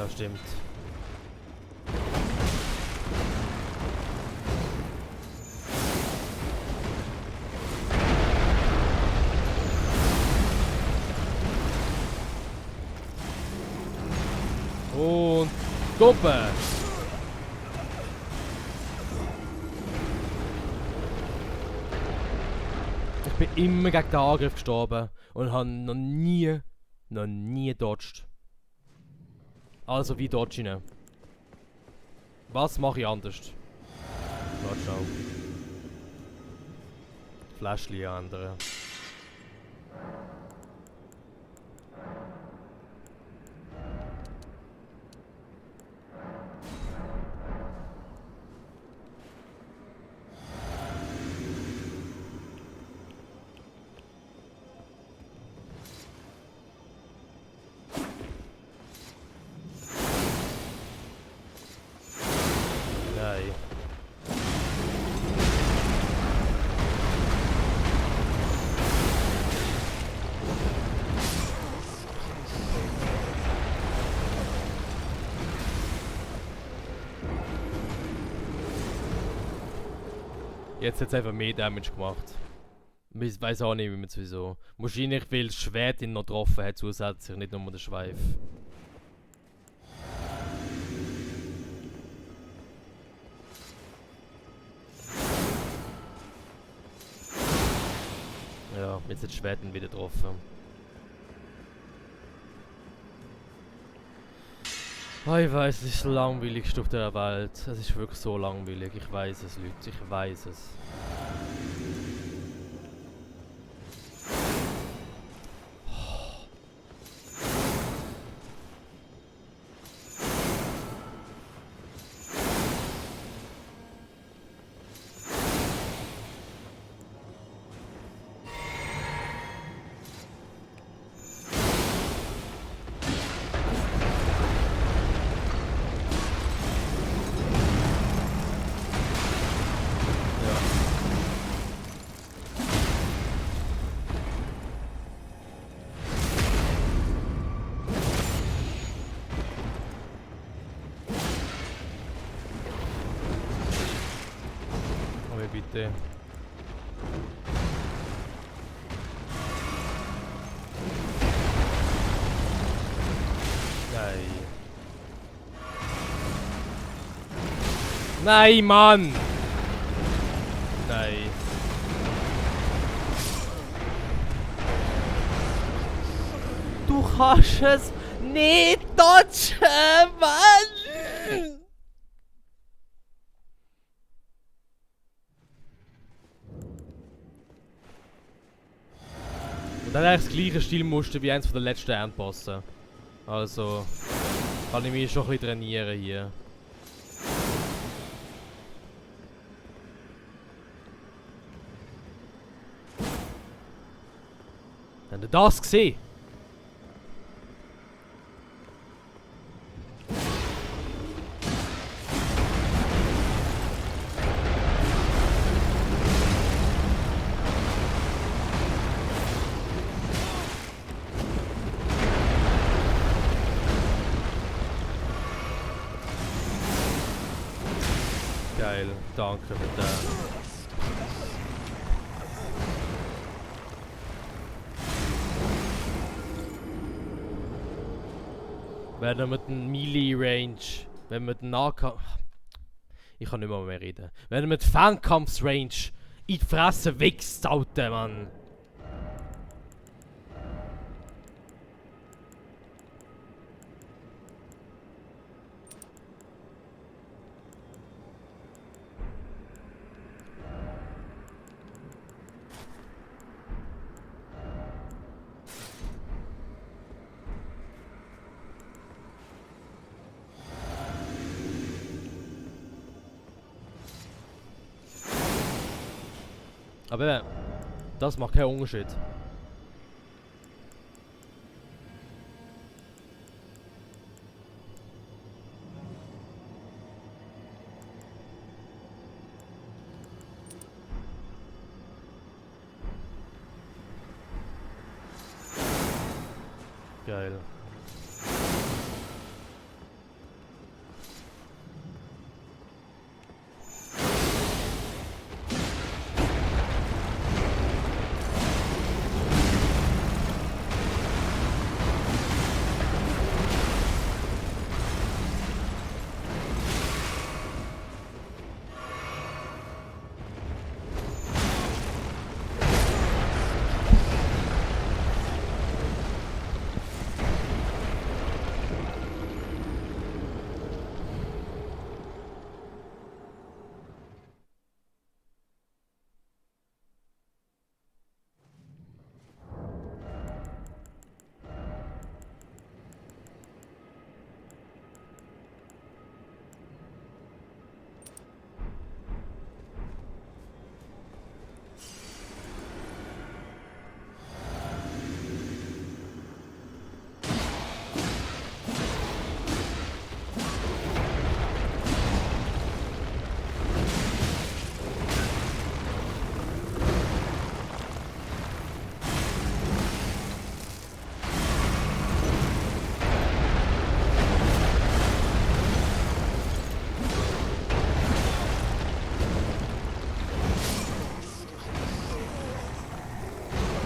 S1: Ja, stimmt. Und Gruppe! Ich bin immer gegen den Angriff gestorben und habe noch nie dodged. Also wie dodgen. Was mache ich anders? Warte schnell. Fläschchen ändern. Nein. Jetzt hat es einfach mehr Damage gemacht. Ich weiß auch nicht, wie man es wieso. Wahrscheinlich, weil das Schwert ihn noch getroffen hat, zusätzlich, nicht nur der Schweif. Ja, jetzt hat das Schwert ihn wieder getroffen. Oh, ich weiß, es ist das langweiligste auf der Welt. Es ist wirklich so langweilig. Ich weiß es, Leute. Ich weiß es. Aber bitte. Nein. Nein, Mann! Nein. Du kannst es nicht dodgen, Mann! Und dann eigentlich das gleiche Stilmuster wie eins der letzten Endbosse. Also kann ich mich schon ein bisschen trainieren hier. Habt ihr das gesehen? Geil, danke für das. Wenn wir mit dem Melee-Range, wenn wir mit dem Nahkampf... Ich kann nicht mehr reden. Wenn wir mit Fernkampfs-Range in die Fresse wächst, Alter, Mann. Aber das macht keinen Unterschied. Geil.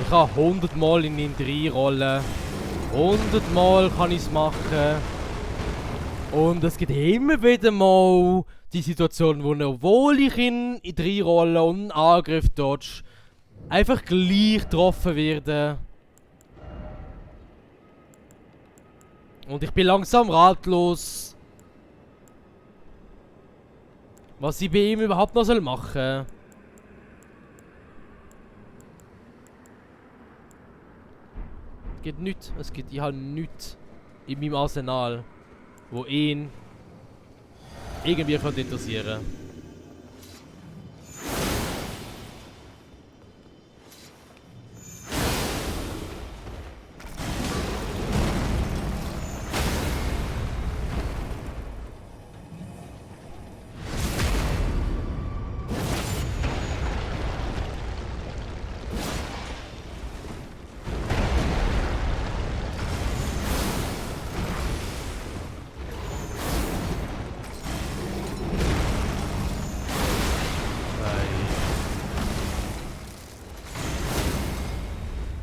S1: Ich kann 100 Mal in ihn reinrollen. 100 Mal kann ich es machen. Und es gibt immer wieder mal die Situation, wo obwohl ich ihn reinrolle und einen Angriff dodge, einfach gleich getroffen werde. Und ich bin langsam ratlos. Was ich bei ihm überhaupt noch machen soll. Es gibt nichts. Ich habe nichts in meinem Arsenal, wo ihn irgendwie könnte interessieren.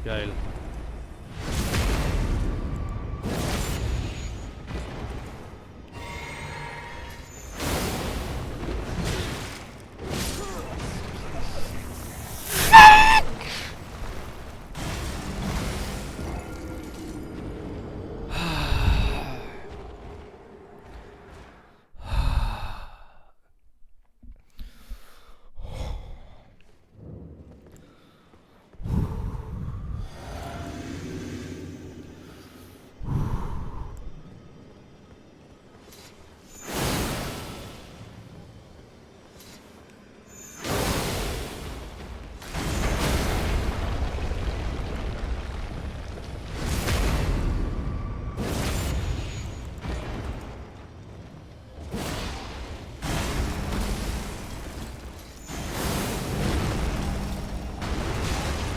S1: Geil.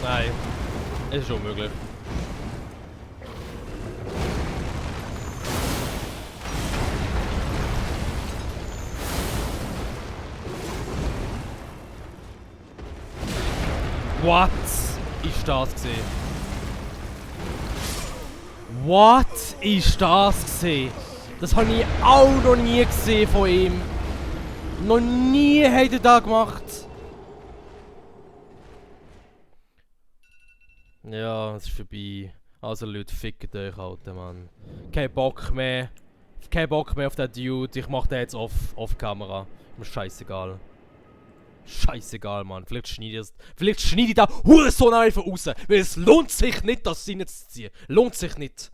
S1: Nein, es ist unmöglich. What ist das gesehen? What ist das gesehen? Das habe ich auch noch nie gesehen von ihm. Noch nie hat er das gemacht. Ja, es ist vorbei. Also Leute, fickt euch, alter Mann. Kein Bock mehr. Kein Bock mehr auf den Dude. Ich mach den jetzt off-Kamera. Mir scheißegal. Scheißegal, Mann. Vielleicht schneide ich da Hurensohn einfach raus. Weil es lohnt sich nicht, das reinzuziehen. Lohnt sich nicht.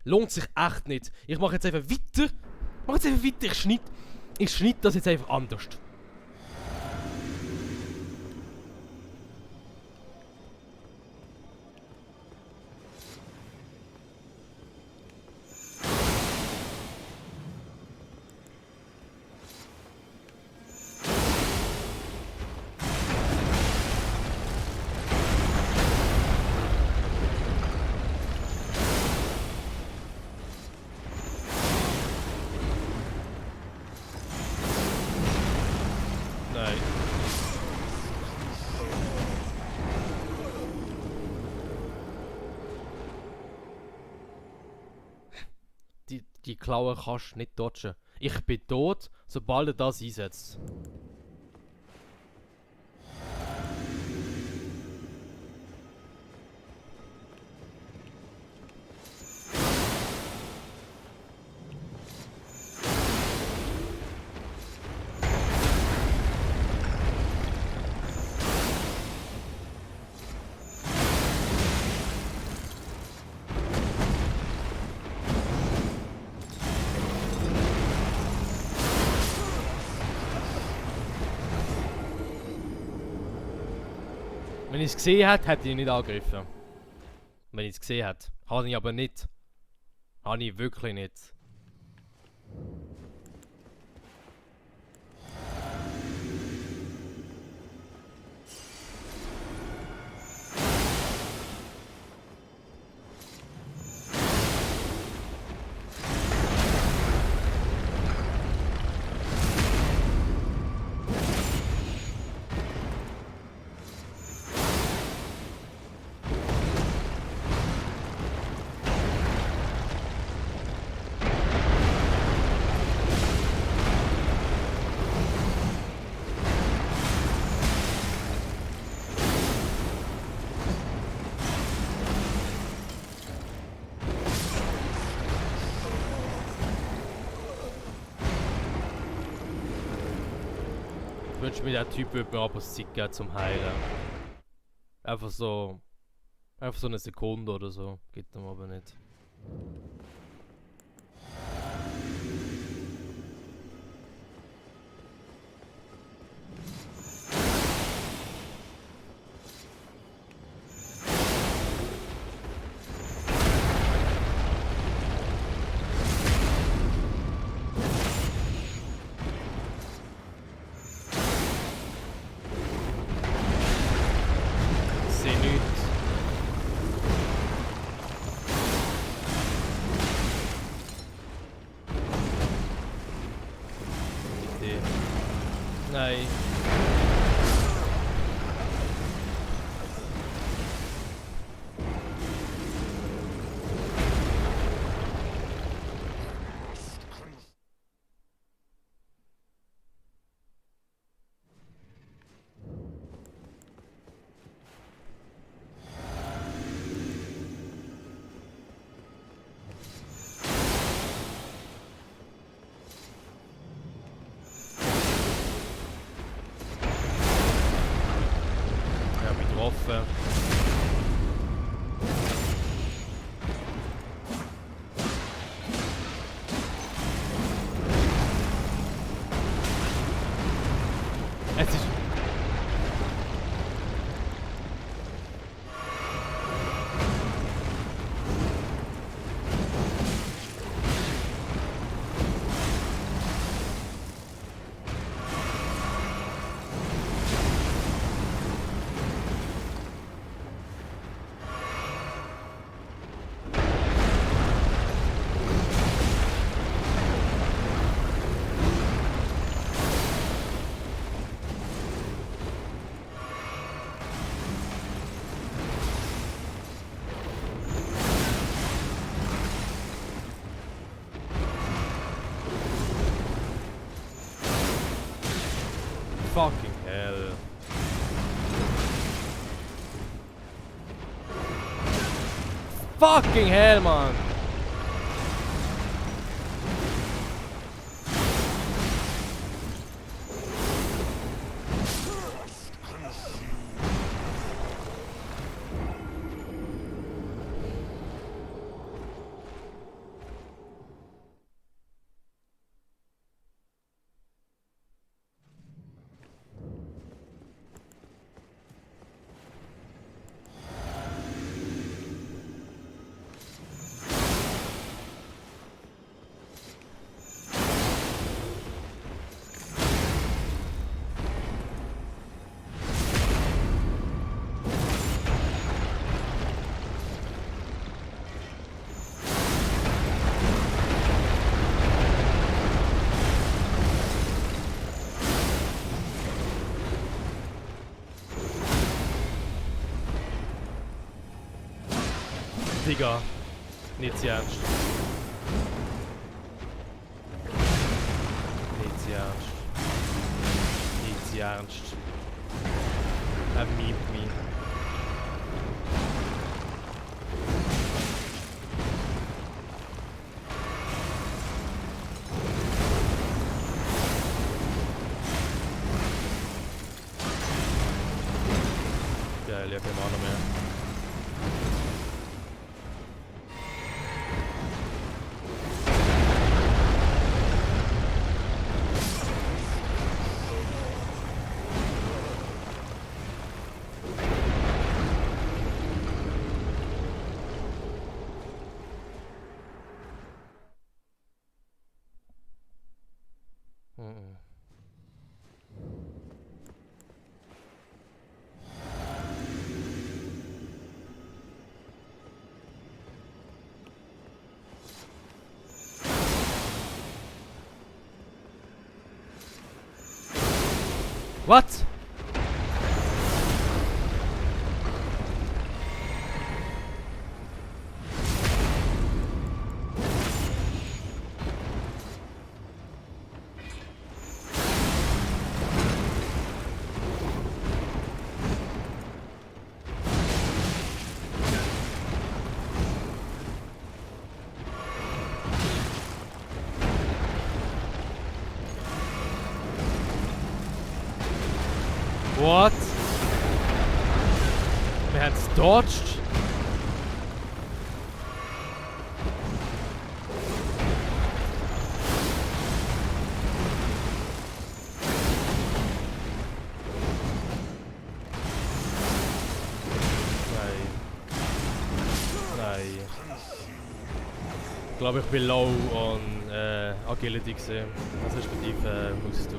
S1: Lohnt sich echt nicht. Ich mach jetzt einfach weiter. Ich schneide das jetzt einfach anders. Nein. Die Klaue kannst du nicht dodgen. Ich bin tot, sobald er das einsetzt. Wenn ich es gesehen hätte, hätte ich ihn nicht angegriffen. Wenn ich es gesehen hätte. Habe ich aber nicht. Habe ich wirklich nicht. Ich wünsche mir, der Typ würde mir aber Zeit geben zum Heilen. Einfach so. Einfach so eine Sekunde oder so. Geht ihm aber nicht. Ich sehe nichts. Idee. Nein. Ich habe mich getroffen. Es ist... Fucking hell. Fucking hell, man. Digga. Nicht sehr ernst. Nicht sehr ernst. Nicht sehr ernst. Er miebt mich. Geil, ja, kein Ahnung mehr. What? What? Wir haben es dodged. Nein. Ich glaube, ich bin low on Agility gesehen. Also respektive musst du.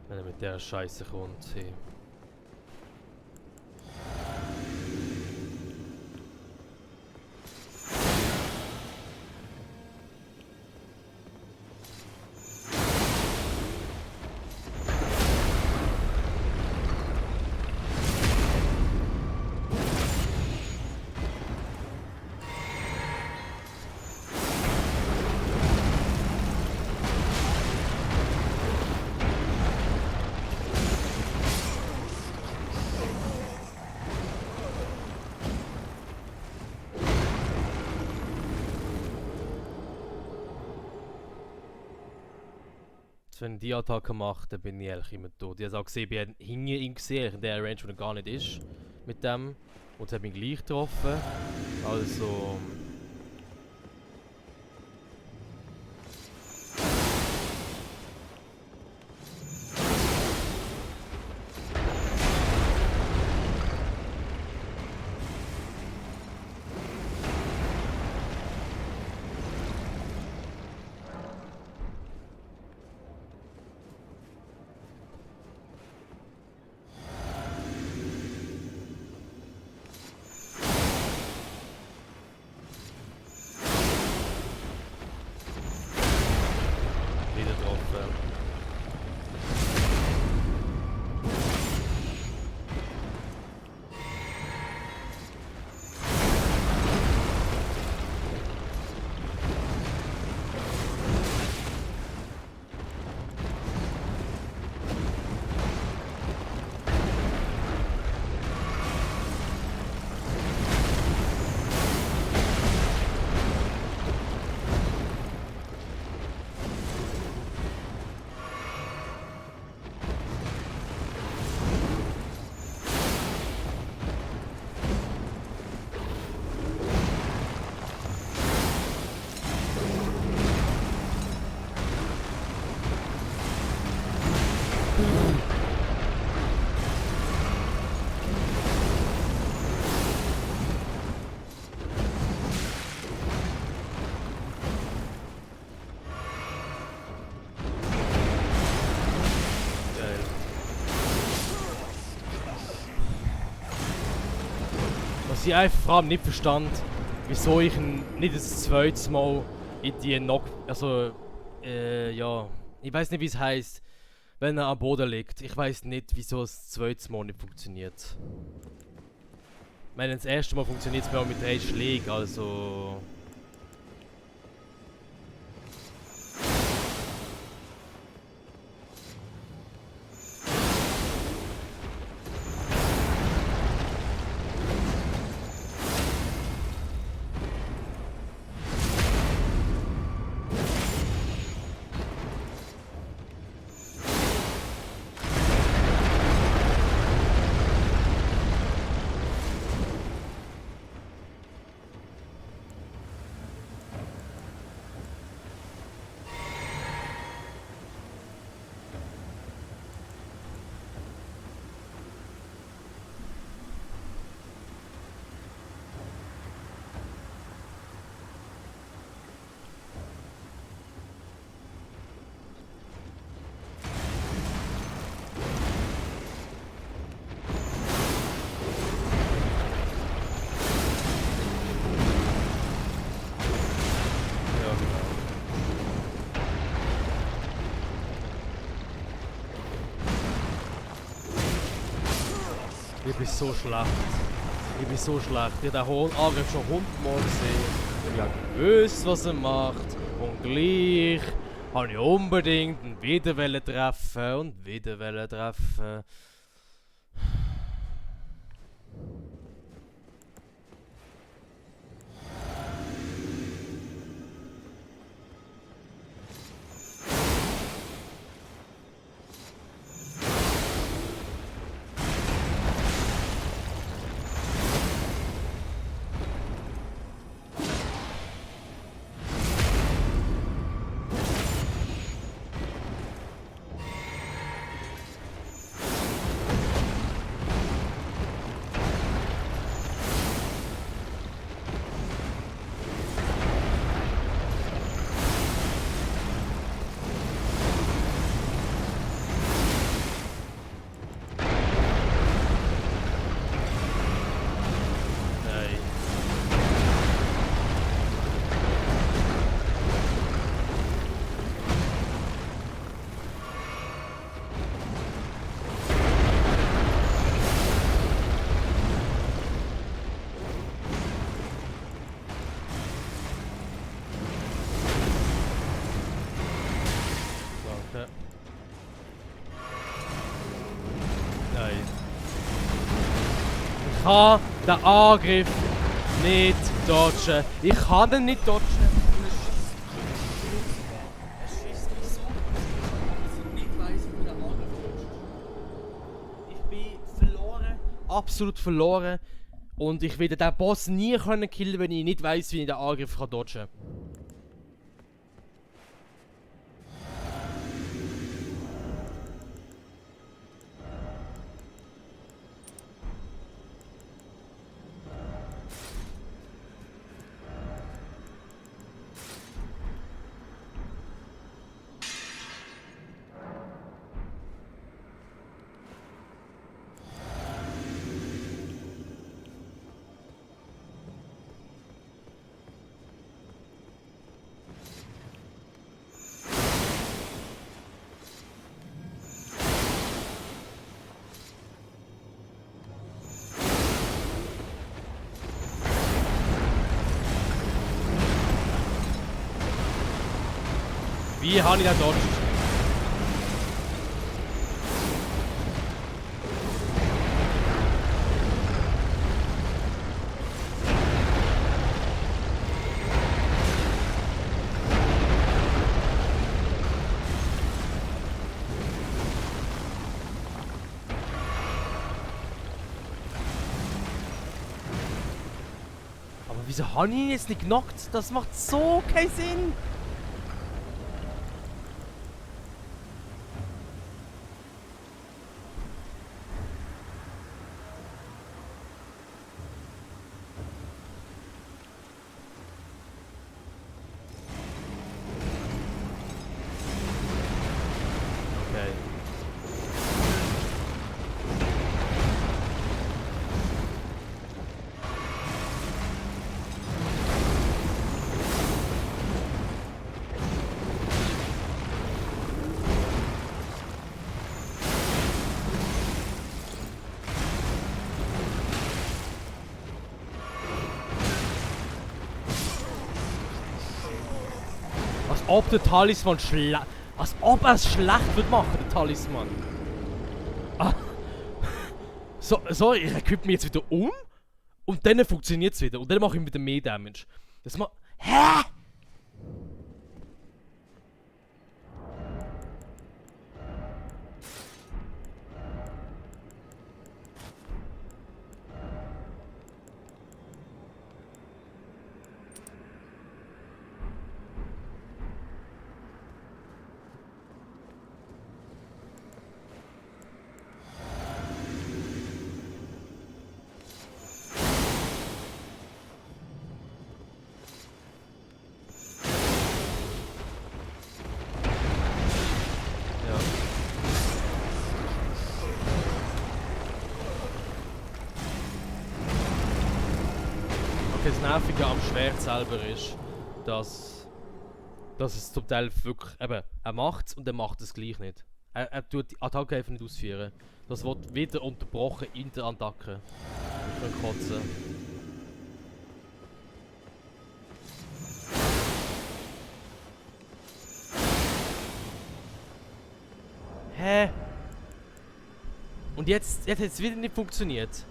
S1: Wenn er mit der Scheiße kommt, hey. Wenn die Attacke macht, dann bin ich eigentlich immer tot. Ich habe auch gesehen, ich habe hinter ihm gesehen, in der Range, wo er gar nicht ist. Mit dem. Und es hat mich gleich getroffen. Also. Wieder getroffen. Was ich einfach vor allem nicht verstand, wieso ich ihn nicht das zweites Mal in die ja, ich weiß nicht, wie es heißt, wenn er am Boden liegt. Ich weiß nicht, wieso es das zweite Mal nicht funktioniert. Ich meine, das erste Mal funktioniert es mir auch mit 3 Schlägen, also... Ja, genau. Ich bin so schlecht. Ich bin so schlecht. Ich habe den Angriff schon 100-mal gesehen. Ich habe gewusst, was er macht. Und gleich habe ich unbedingt ihn wieder treffen und wieder treffen. Nein. Danke. Nein. Ich kann den Angriff nicht dodgen. Ich kann ihn nicht dodgen. Er schießt mich so, dass ich nicht weiss, wie der Angriff dodgt. Ich bin verloren. Absolut verloren. Und ich werde den Boss nie können killen, wenn ich nicht weiss, wie ich den Angriff dodgen kann. Wie habe ich den dodged? Aber wieso habe ich ihn jetzt nicht genockt? Das macht so keinen Sinn. Okay. ob der Talisman als ob er es schlecht wird machen, der Talisman. Ah. So, sorry, ich equip mich jetzt wieder um und dann funktioniert es wieder. Und dann mache ich wieder mehr Damage. Das macht. Hä? Das Nervige am Schwert selber ist, dass es zum Teil wirklich, eben, er macht es und er macht es gleich nicht. Er tut die Attacke einfach nicht ausführen. Das wird wieder unterbrochen in der Attacke. Ich kann kotzen. Hä? Und jetzt hat es wieder nicht funktioniert.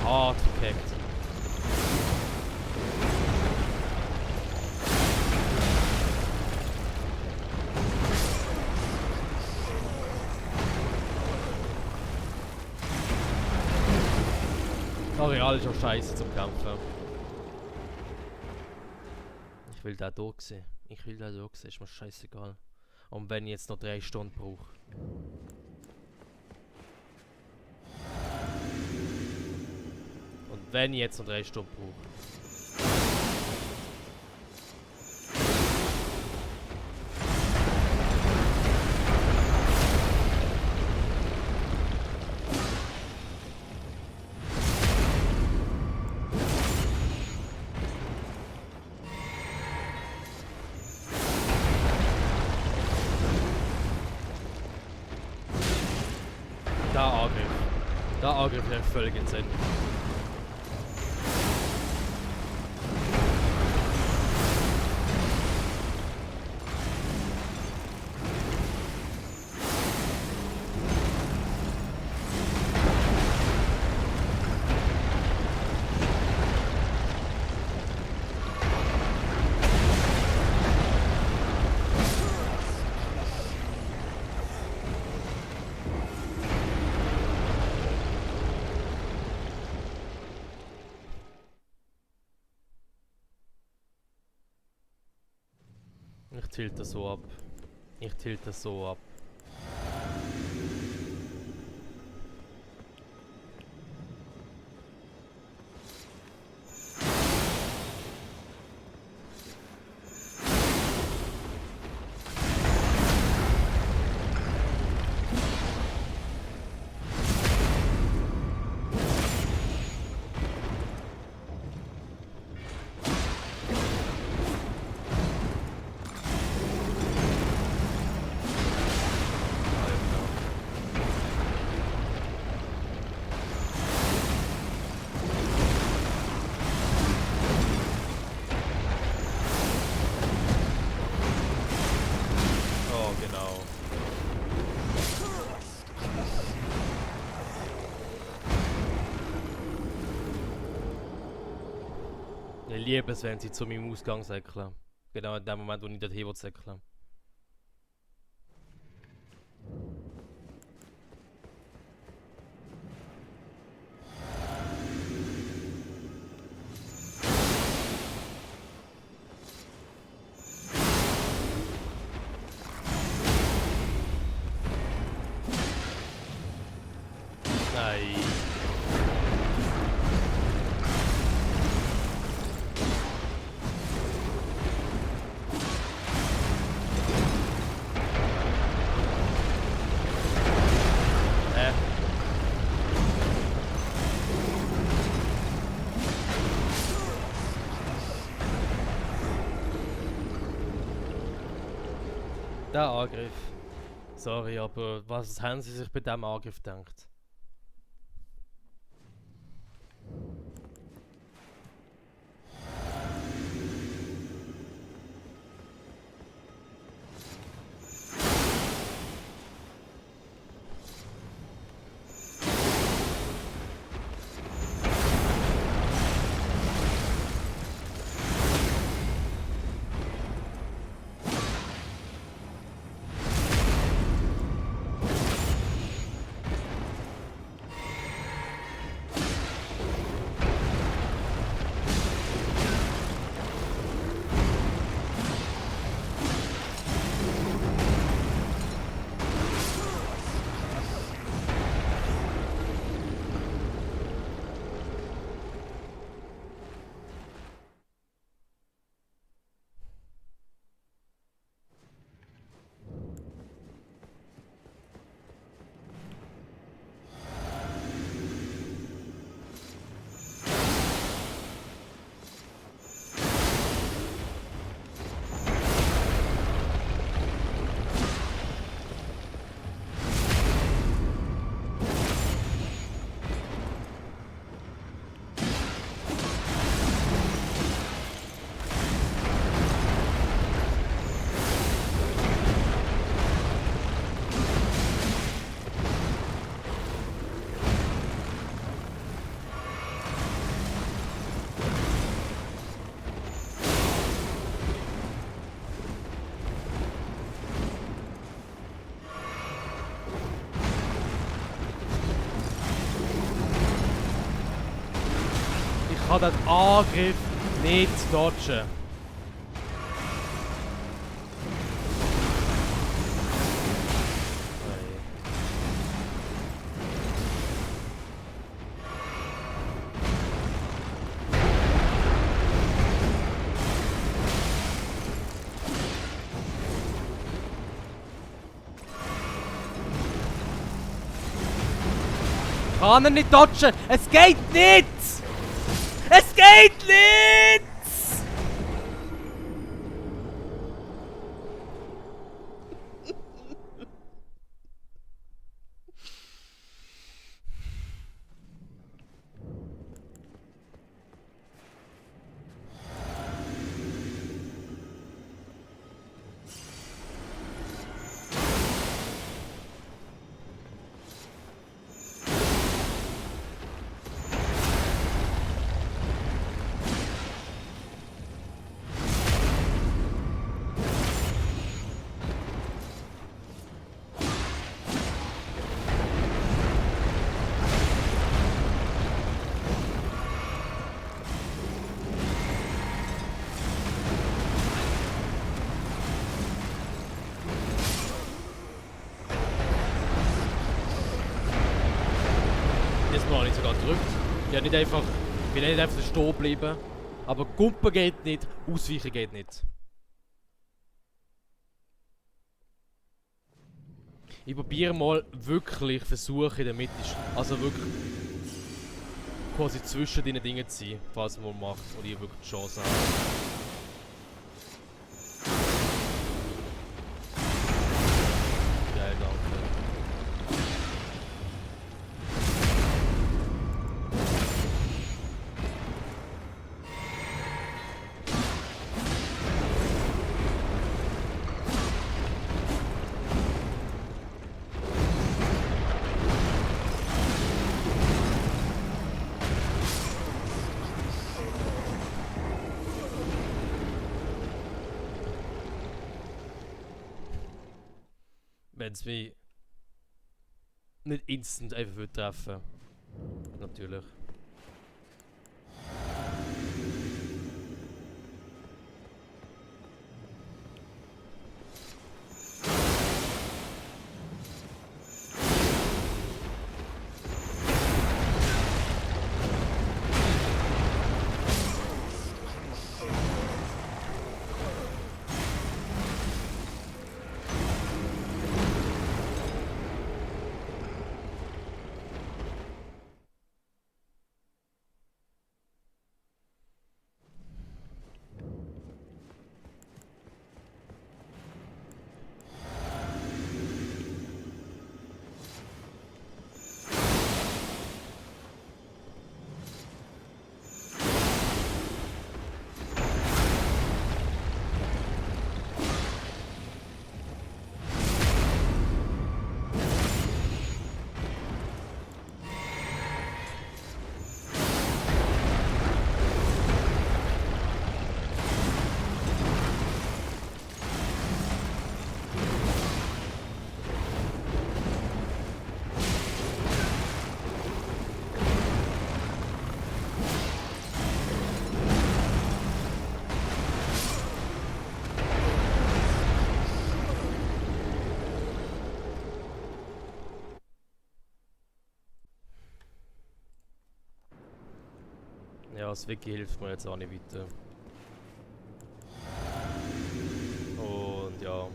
S1: Hart verkackt. Das Areal ist auch scheiße zum Kämpfen. Ich will da durch sehen. Ich will da durch sehen, ist mir scheißegal. Und wenn ich jetzt noch 3 Stunden brauche. Wenn ich jetzt noch 3 Stunden brauche. Der Angriff hat völlig in Sinn. Ich tilt das so ab. Ich tilt das so ab. Ich liebe es, wenn sie zu meinem Ausgang säckeln. Genau in dem Moment, wo ich dort hin säckeln. Nein. Der Angriff. Sorry, aber was haben sie sich bei diesem Angriff gedacht? Ich kann den Angriff nicht dodgen. Ich kann ihn nicht dodgen! Es geht nicht! Es geht nicht! Jetzt mal nicht sogar gedrückt. Ich bin nicht einfach stehen geblieben. Aber Gumpen geht nicht, Ausweichen geht nicht. Ich probiere mal wirklich versuchen in der Mitte, also wirklich quasi zwischen den Dingen zu sein, falls man mal macht und ich wirklich die Chance habe. Geil, danke. Wenn es mich nicht instant einfach würde treffen. Natürlich. das Wiki hilft mir jetzt auch nicht weiter. Und ja,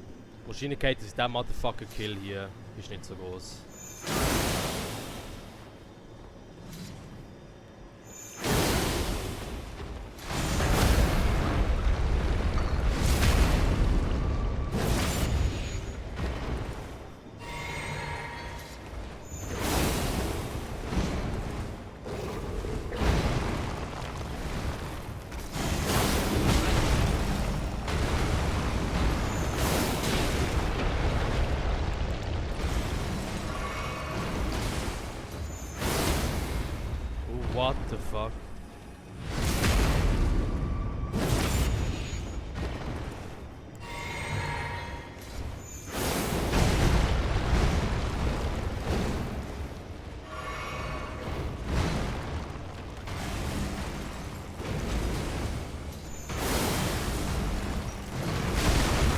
S1: die Wahrscheinlichkeit, dass ich diesen Motherfucker kill hier, ist nicht so groß. What the fuck?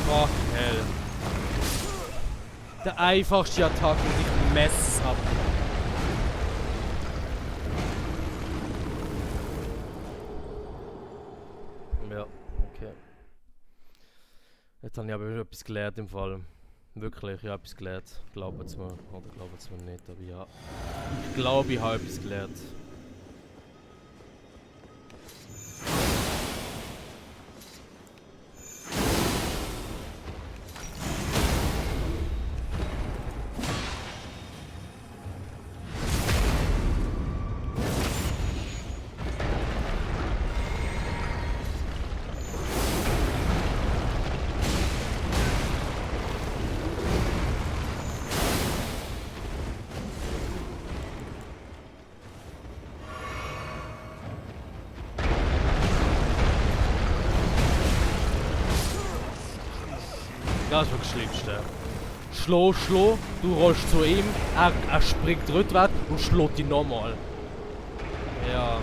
S1: Fuck hell. Der einfachste Attacke und ich mess es ab. Ja, okay. Jetzt habe ich aber schon etwas gelernt im Fall. Wirklich, ich habe etwas gelernt. Glaubt es mir oder glaubt es mir nicht, aber ja. Ich glaube, ich habe etwas gelernt. Das ist wirklich das Schlimmste. Schlo, du rollst zu ihm, er springt rückwärts und schlägt dich nochmal. Ja.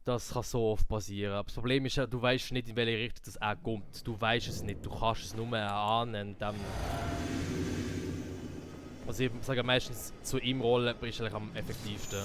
S1: Das kann so oft passieren. Aber das Problem ist ja, du weißt nicht, in welche Richtung das auch kommt. Du weißt es nicht, du kannst es nur ahnen. Also ich sage meistens, zu ihm rollen ist eigentlich am effektivsten.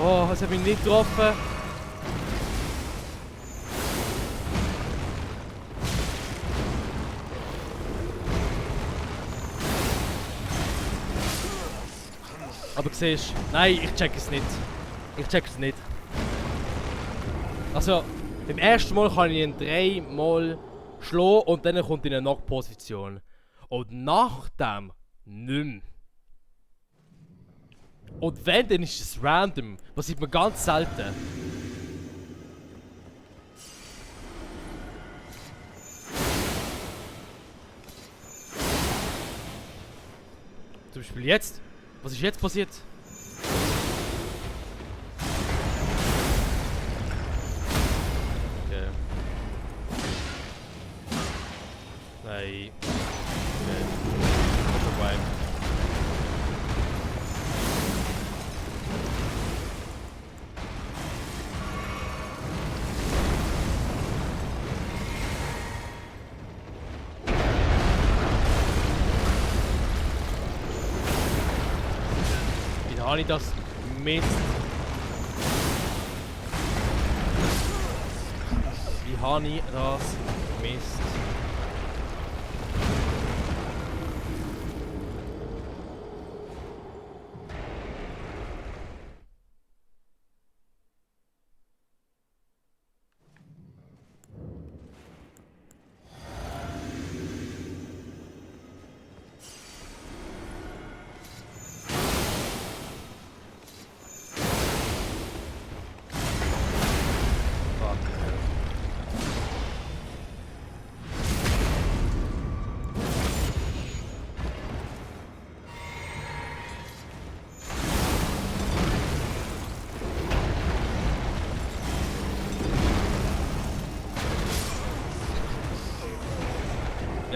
S1: Oh, das hat mich nicht getroffen. Aber siehst du, nein, ich check es nicht. Ich check es nicht. Also, beim ersten Mal kann ich ihn 3 Mal schlagen und dann kommt in eine Knock-Position. Und nach dem nicht mehr. Und wenn, dann ist es random. Passiert mir ganz selten. Zum Beispiel jetzt. Was ist jetzt passiert? Okay. Nein. Okay. Vorbei. Wie habe ich das Mist? Wie habe ich das Mist?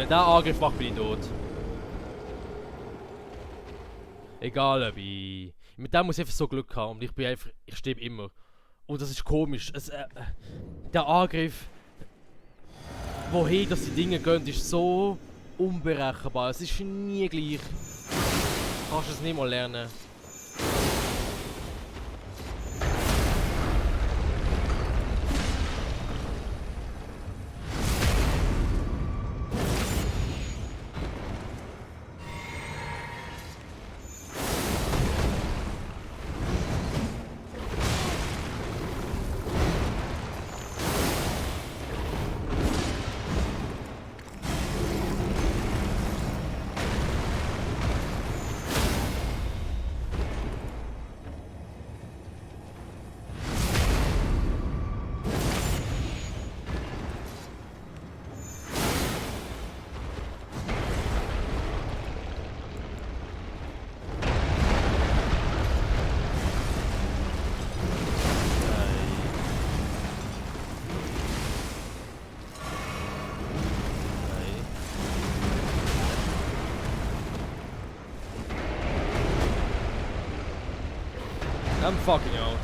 S1: Wenn der Angriff macht, bin ich tot. Egal ob ich... Mit dem muss ich einfach so Glück haben und ich bin einfach... Ich sterbe immer. Und das ist komisch. Der Angriff... Wohin dass die Dinge gehen, ist so unberechenbar. Es ist nie gleich. Du kannst es nicht mal lernen. I'm fucking out.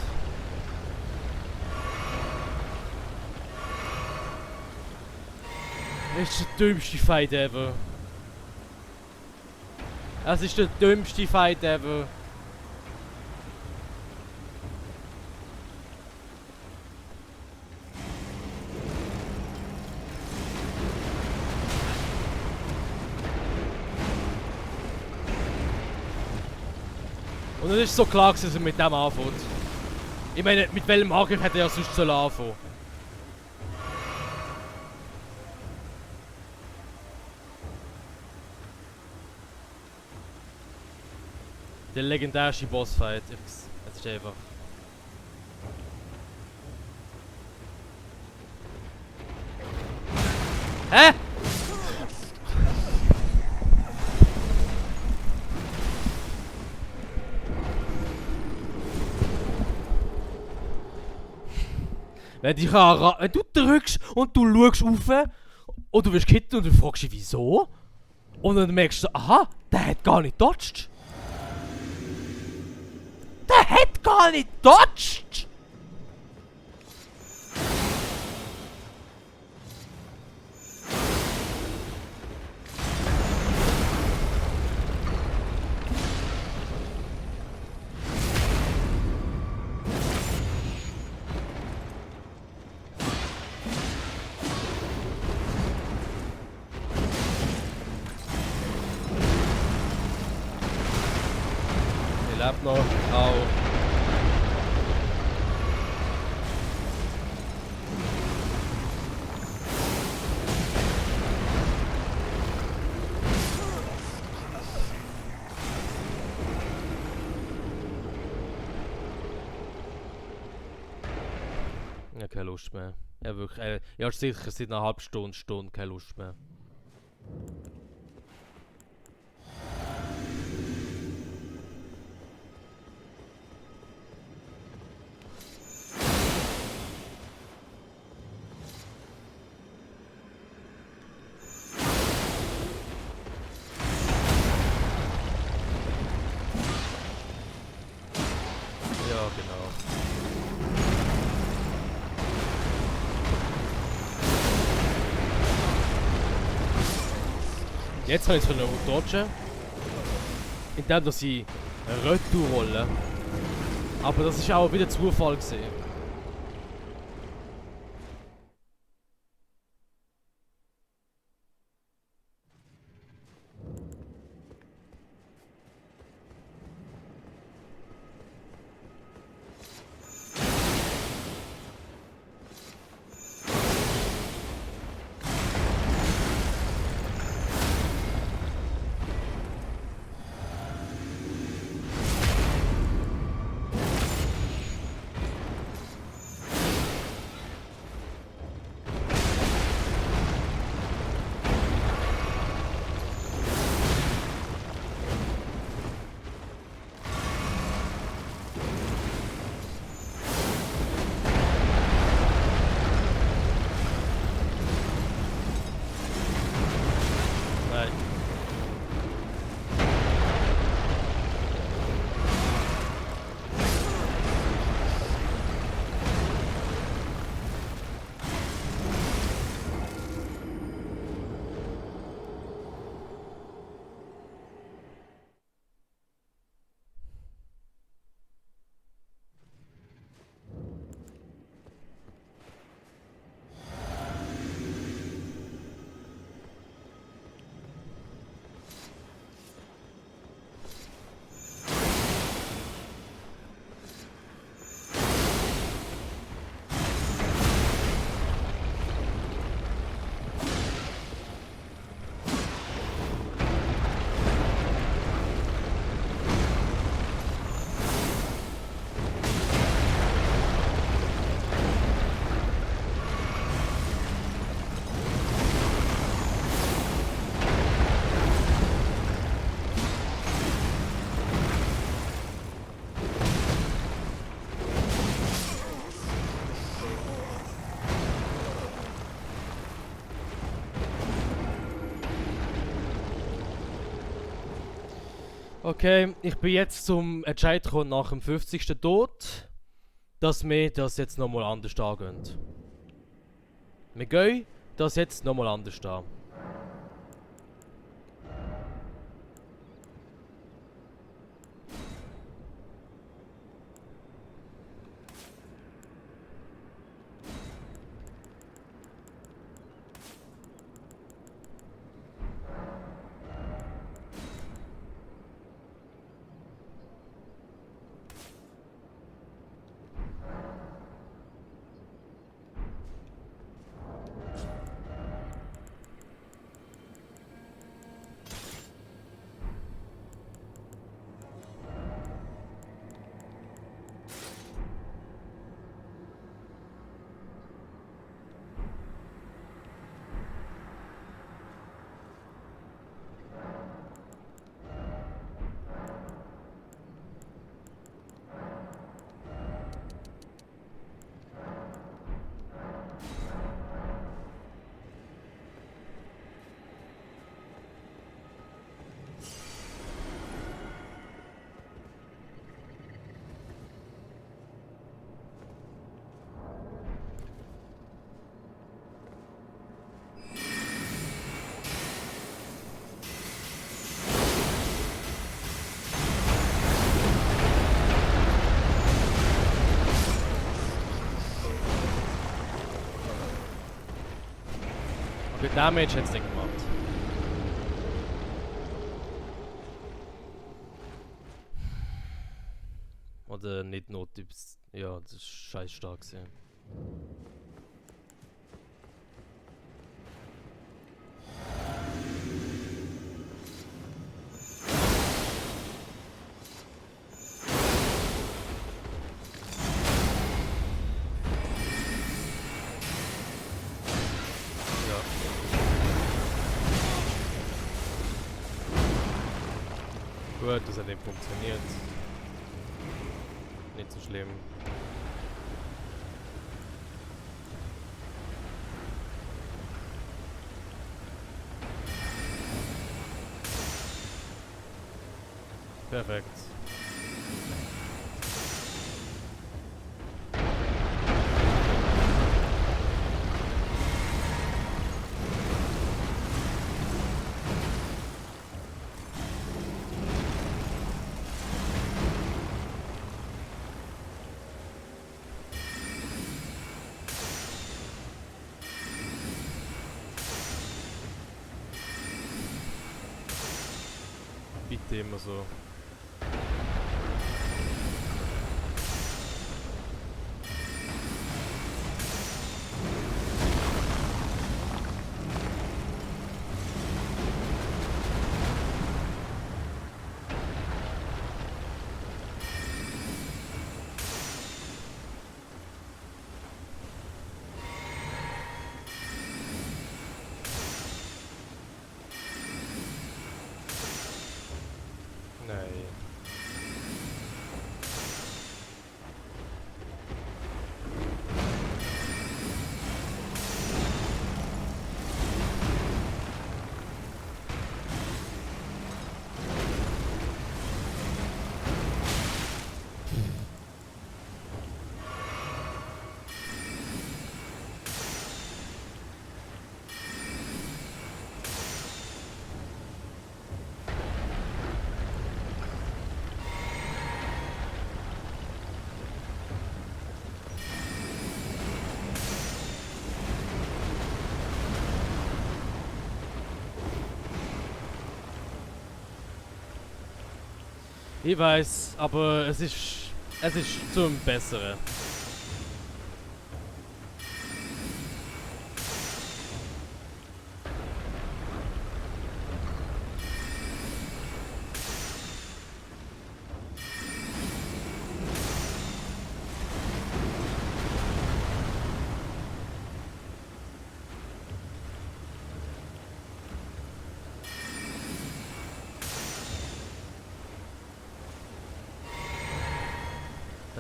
S1: Das ist der dümmste Fight ever. Das ist der dümmste Fight ever. Und es ist so klar, dass er mit dem anfängt. Ich meine, mit welchem Angriff hätte er ja sonst anfangen? Der legendärische Bossfight. Es ist einfach. Hä? Wenn du drückst und du schaust rauf und du wirst gehitten und du fragst dich wieso? Und dann merkst du, aha, der hat gar nicht dodged. Der hat gar nicht dodged! Lebt noch. Au. Ja, keine Lust mehr. Ja, wirklich. Ja, sicher seit einer halben Stunde keine Lust mehr. Ja, genau. Jetzt habe ich es von dodgen, indem dass ich retour rolle. Aber das ist auch wieder Zufall gesehen. Okay, ich bin jetzt zum Entscheid gekommen nach dem 50. Tod, dass wir das jetzt nochmal anders angehen. Wir gehen das jetzt nochmal anders an. Okay, Damage hat es nicht gemacht. Oder nicht Nottipps. Ja, das ist scheiß stark gewesen. Gut, das hat nicht funktioniert. Nicht so schlimm. Perfekt. Bitte immer so. Nein. Ich weiß, aber es ist zum Besseren.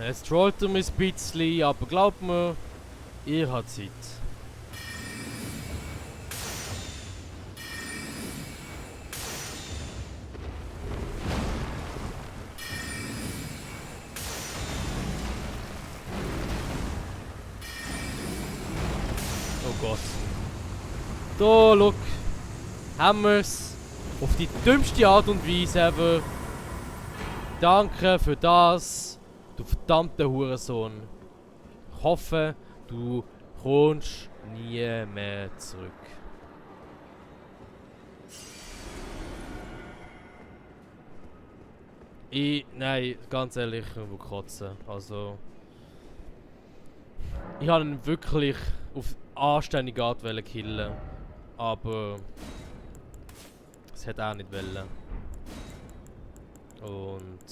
S1: Es trollt mich ein bisschen, aber glaubt mir, ihr habt Zeit. Gott. Da, look. Haben wir's. Auf die dümmste Art und Weise ever. Danke für das, du verdammter Hurensohn. Ich hoffe, du kommst nie mehr zurück. Nein, ganz ehrlich, ich will kotzen. Also... Ich wollte ihn wirklich auf anständige Art killen. Aber... es hätte er nicht wollen. Und...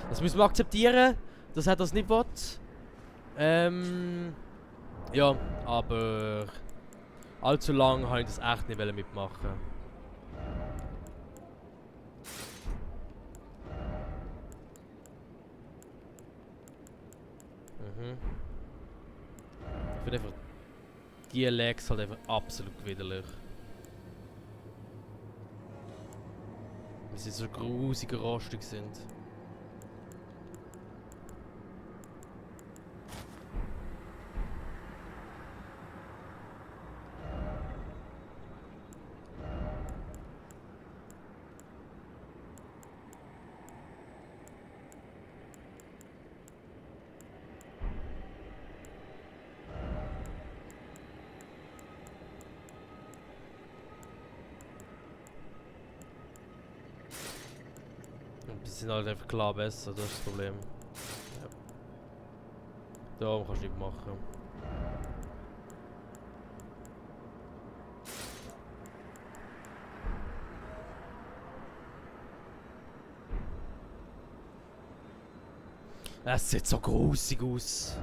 S1: das müssen wir akzeptieren, dass er das nicht will. Ja, aber... allzu lange wollte ich das echt nicht mitmachen. Ich finde einfach... die Lags halt einfach absolut widerlich. Weil sie so grusig rostig sind. Die sind halt einfach klar besser, das ist das Problem. Ja. Darum kannst du nicht machen. Es sieht so grusig aus.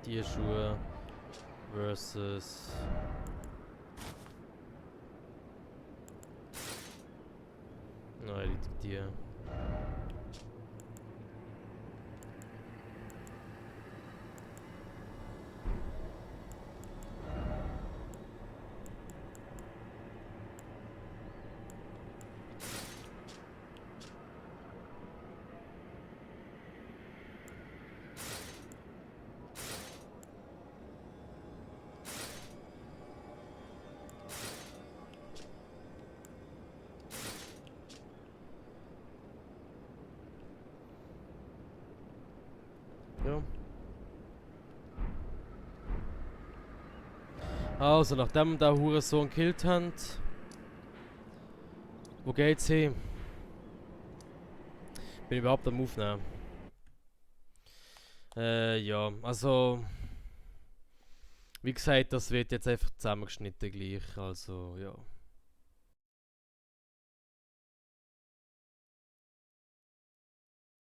S1: Die Schuhe versus nein, die. Ja. Also, nachdem wir den Hurensohn gekillt haben, wo geht's hin? Bin ich überhaupt am Aufnehmen? Ja, also... wie gesagt, das wird jetzt einfach zusammengeschnitten gleich, also ja.